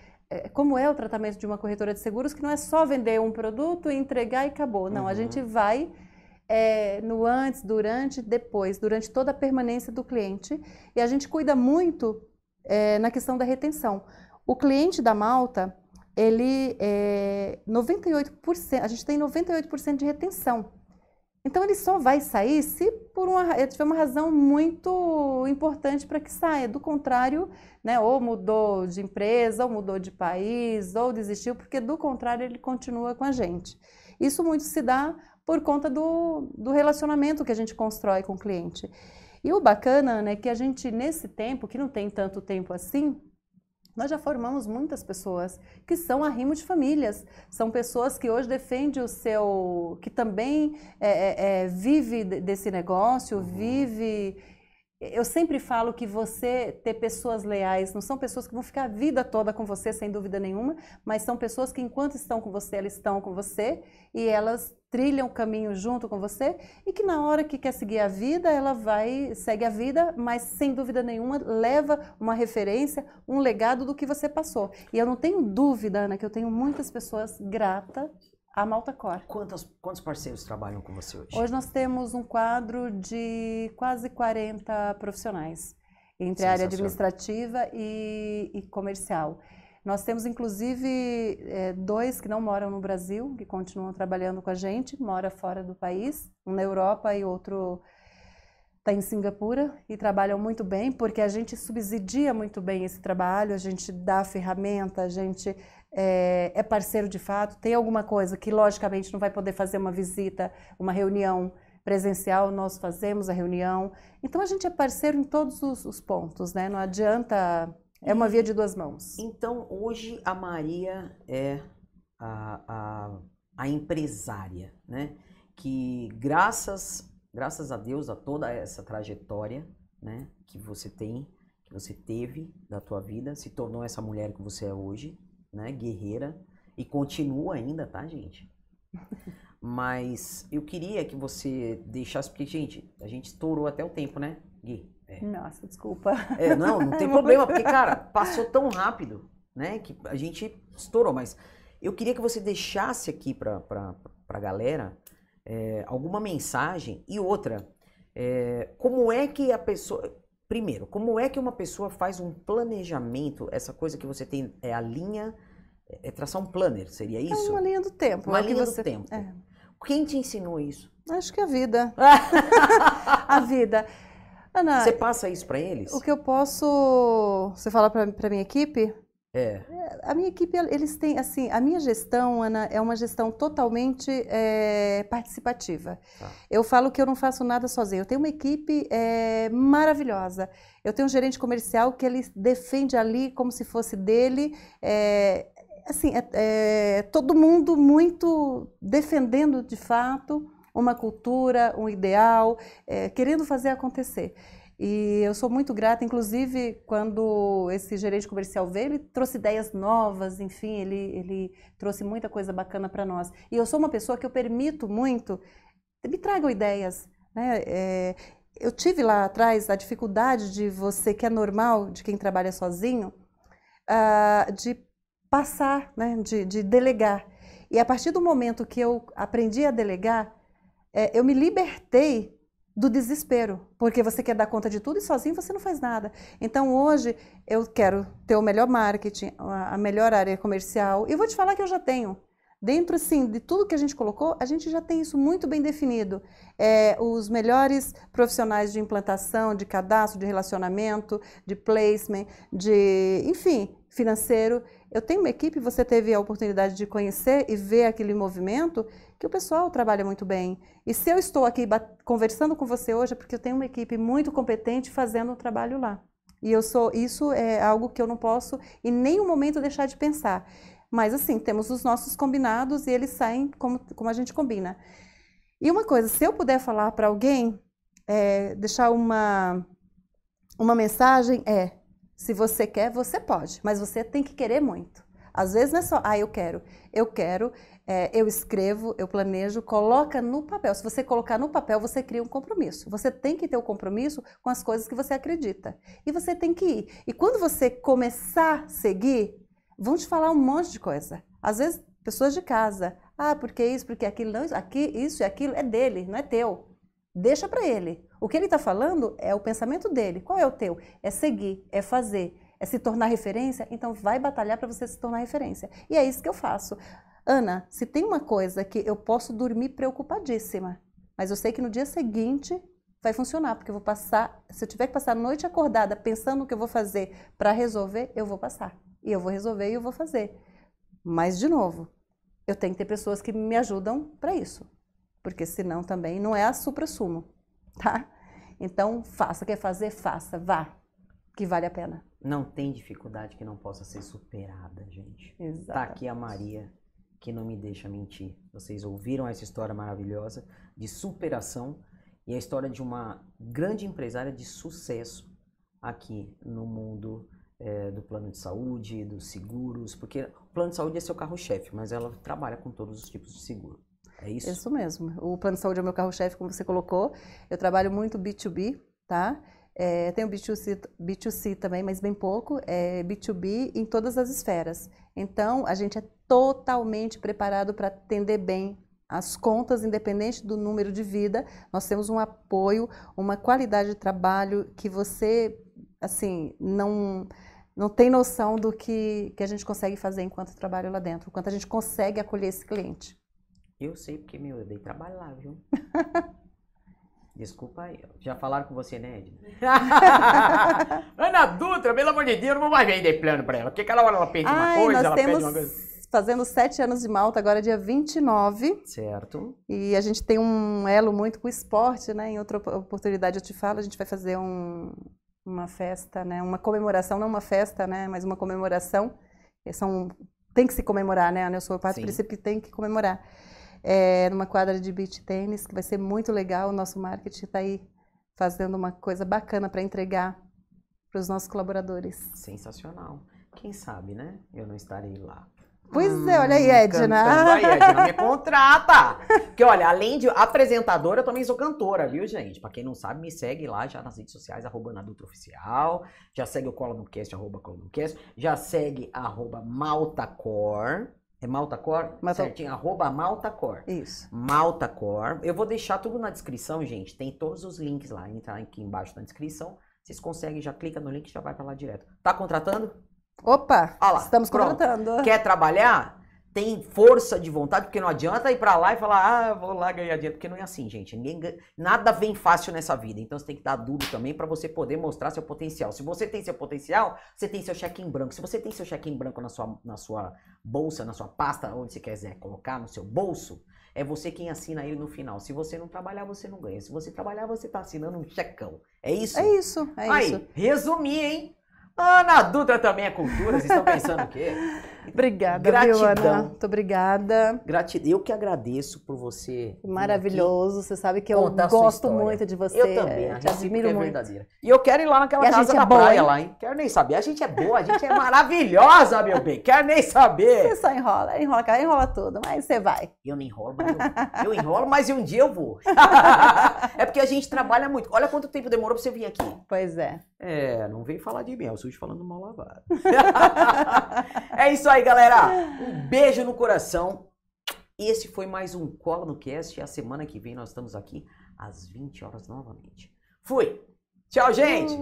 Speaker 2: como é o tratamento de uma corretora de seguros, que não é só vender um produto, entregar e acabou. Não, a gente vai no antes, durante, depois, durante toda a permanência do cliente. E a gente cuida muito na questão da retenção. O cliente da Malta, ele 98%, a gente tem 98% de retenção. Então ele só vai sair se tiver uma razão muito importante para que saia. Do contrário, né, ou mudou de empresa, ou mudou de país, ou desistiu, porque do contrário ele continua com a gente. Isso muito se dá por conta do relacionamento que a gente constrói com o cliente. E o bacana, né, que a gente nesse tempo, que não tem tanto tempo assim, nós já formamos muitas pessoas que são arrimo de famílias, são pessoas que hoje defendem que também vive desse negócio, vive... Eu sempre falo que você ter pessoas leais, não são pessoas que vão ficar a vida toda com você, sem dúvida nenhuma, mas são pessoas que enquanto estão com você, elas estão com você e elas trilham o caminho junto com você e que na hora que quer seguir a vida, segue a vida, mas sem dúvida nenhuma leva uma referência, um legado do que você passou. E eu não tenho dúvida, Ana, que eu tenho muitas pessoas gratas a Malta Cor.
Speaker 1: Quantos parceiros trabalham com você hoje?
Speaker 2: Hoje nós temos um quadro de quase 40 profissionais, entre a área administrativa e comercial. Nós temos, inclusive, 2 que não moram no Brasil, que continuam trabalhando com a gente, mora fora do país, um na Europa e outro está em Singapura, e trabalham muito bem, porque a gente subsidia muito bem esse trabalho, a gente dá ferramenta, a gente é parceiro de fato. Tem alguma coisa que, logicamente, não vai poder fazer uma visita, uma reunião presencial, nós fazemos a reunião. Então, a gente é parceiro em todos os pontos, né? Não adianta... É uma via de duas mãos.
Speaker 1: Então, hoje a Maria é a empresária, né? Que graças a Deus, a toda essa trajetória, né? Que você teve da tua vida, se tornou essa mulher que você é hoje, né? Guerreira, e continua ainda, tá, gente? Mas eu queria que você deixasse, porque, gente, a gente estourou até o tempo, né, Gui?
Speaker 2: Nossa, desculpa.
Speaker 1: Não tem problema, porque, cara, passou tão rápido, né, que a gente estourou, mas eu queria que você deixasse aqui pra galera alguma mensagem e outra, como é que a pessoa... Primeiro, como é que uma pessoa faz um planejamento, essa coisa que você tem, a linha, traçar um planner, seria isso?
Speaker 2: É uma linha do tempo.
Speaker 1: Uma linha do tempo. Quem te ensinou isso?
Speaker 2: Acho que a vida. A vida. Ana,
Speaker 1: você passa isso para eles?
Speaker 2: O que eu posso... Você fala para minha equipe? A minha equipe, eles têm, assim, a minha gestão, Ana, é uma gestão totalmente participativa. Tá. Eu falo que eu não faço nada sozinha. Eu tenho uma equipe maravilhosa. Eu tenho um gerente comercial que ele defende ali como se fosse dele. Todo mundo muito defendendo, de fato, uma cultura, um ideal, querendo fazer acontecer. E eu sou muito grata, inclusive, quando esse gerente comercial veio, ele trouxe ideias novas, enfim, ele trouxe muita coisa bacana para nós. E eu sou uma pessoa que eu permito muito, me tragam ideias, né? Eu tive lá atrás a dificuldade de você, que é normal, de quem trabalha sozinho, de passar, né? de delegar. E a partir do momento que eu aprendi a delegar, eu me libertei do desespero, porque você quer dar conta de tudo e sozinho você não faz nada. Então hoje eu quero ter o melhor marketing, a melhor área comercial, e eu vou te falar que eu já tenho. Dentro, assim, de tudo que a gente colocou, a gente já tem isso muito bem definido. Os melhores profissionais de implantação, de cadastro, de relacionamento, de placement, enfim, financeiro. Eu tenho uma equipe, você teve a oportunidade de conhecer e ver aquele movimento, que o pessoal trabalha muito bem. E se eu estou aqui conversando com você hoje, é porque eu tenho uma equipe muito competente fazendo o trabalho lá. E isso é algo que eu não posso em nenhum momento deixar de pensar. Mas assim, temos os nossos combinados e eles saem como a gente combina. E uma coisa, se eu puder falar para alguém, deixar uma mensagem, se você quer, você pode, mas você tem que querer muito. Às vezes não é só, eu quero, eu escrevo, eu planejo, coloca no papel. Se você colocar no papel, você cria um compromisso. Você tem que ter o compromisso com as coisas que você acredita. E você tem que ir. E quando você começar a seguir, vão te falar um monte de coisa. Às vezes, pessoas de casa, Ah, porque isso, porque aquilo, não, aqui, isso e aquilo é dele, não é teu. Deixa para ele. O que ele está falando é o pensamento dele. Qual é o teu? É seguir, é fazer, é se tornar referência. Então vai batalhar para você se tornar referência. E é isso que eu faço. Ana, se tem uma coisa que eu posso dormir preocupadíssima, mas eu sei que no dia seguinte vai funcionar, porque eu vou passar, se eu tiver que passar a noite acordada pensando no que eu vou fazer para resolver, eu vou passar. E eu vou resolver e eu vou fazer. Mas, de novo, eu tenho que ter pessoas que me ajudam para isso. Porque senão também não é a supra-sumo, tá? Então, faça. Quer fazer? Faça. Vá. Que vale a pena.
Speaker 1: Não tem dificuldade que não possa ser superada, gente.
Speaker 2: Exato.
Speaker 1: Tá aqui a Maria, que não me deixa mentir. Vocês ouviram essa história maravilhosa de superação e a história de uma grande empresária de sucesso aqui no mundo do plano de saúde, dos seguros, porque o plano de saúde é seu carro-chefe, mas ela trabalha com todos os tipos de seguro. É isso?
Speaker 2: Isso mesmo. O plano de saúde é o meu carro-chefe, como você colocou. Eu trabalho muito B2B, tá? Tenho B2C também, mas bem pouco. B2B em todas as esferas. Então, a gente é totalmente preparado para atender bem as contas, independente do número de vida. Nós temos um apoio, uma qualidade de trabalho que você, assim, não tem noção do que a gente consegue fazer enquanto trabalha lá dentro, enquanto a gente consegue acolher esse cliente.
Speaker 1: Eu sei, porque, eu dei trabalho lá, viu? Desculpa aí. Já falaram com você, né, Edna? Ana Dutra, pelo amor de Deus, não vou mais vender plano pra ela. Porque cada hora ela pede uma coisa, ela pede uma coisa.
Speaker 2: Fazendo 7 anos de Malta, agora dia 29.
Speaker 1: Certo.
Speaker 2: E a gente tem um elo muito com o esporte, né? Em outra oportunidade eu te falo, a gente vai fazer uma festa, né? Uma comemoração, não uma festa, né? Mas uma comemoração. Tem que se comemorar, né? Eu sou o parte do princípio que tem que comemorar. Numa quadra de beach tênis, que vai ser muito legal. O nosso marketing está aí fazendo uma coisa bacana para entregar para os nossos colaboradores.
Speaker 1: Sensacional. Quem sabe, né? Eu não estarei lá.
Speaker 2: Pois olha aí, Edna.
Speaker 1: Aí, Edna, me contrata. Porque, olha, além de apresentadora, eu também sou cantora, viu, gente? Pra quem não sabe, me segue lá já nas redes sociais, @AnaDutraOficial. Já segue o Cola no Cast, @Cola no Cast. Já segue @MaltaCor. É MaltaCor? Certinho, @MaltaCor.
Speaker 2: Isso.
Speaker 1: MaltaCor. Eu vou deixar tudo na descrição, gente. Tem todos os links lá. Entra aqui embaixo na descrição. Vocês conseguem, já clica no link e já vai pra lá direto. Tá contratando?
Speaker 2: Opa,
Speaker 1: lá,
Speaker 2: estamos contratando.
Speaker 1: Quer trabalhar? Tem força de vontade, porque não adianta ir pra lá e falar, vou lá ganhar dinheiro, porque não é assim, gente. Nada vem fácil nessa vida, então você tem que dar duro também pra você poder mostrar seu potencial. Se você tem seu potencial, você tem seu cheque em branco. Se você tem seu cheque em branco na sua bolsa, na sua pasta, onde você quiser colocar no seu bolso, é você quem assina ele no final. Se você não trabalhar, você não ganha. Se você trabalhar, você tá assinando um checão. É isso?
Speaker 2: É isso, é isso.
Speaker 1: Aí, resumi, hein? Ana Dutra também é cultura, vocês estão pensando o quê?
Speaker 2: Obrigada,
Speaker 1: gratidão.
Speaker 2: Viu, Ana? Muito obrigada.
Speaker 1: Gratidão. Eu que agradeço por você.
Speaker 2: Maravilhoso. Você sabe que eu gosto muito de você.
Speaker 1: Eu também.
Speaker 2: Te admiro muito.
Speaker 1: Verdadeira. E eu quero ir lá naquela casa da
Speaker 2: boa,
Speaker 1: praia lá, hein? Quero nem saber. A gente é boa, a gente é maravilhosa, meu bem. Quero nem saber.
Speaker 2: Você só enrola tudo, mas você vai.
Speaker 1: Eu não enrolo, mas eu enrolo, mas um dia eu vou. É porque a gente trabalha muito. Olha quanto tempo demorou pra você vir aqui.
Speaker 2: Pois é.
Speaker 1: Não veio falar de mim, eu sujo falando mal lavado. É isso aí, galera. Um beijo no coração. Esse foi mais um Cola no Cast. E a semana que vem nós estamos aqui às 20 horas novamente. Fui. Tchau, gente.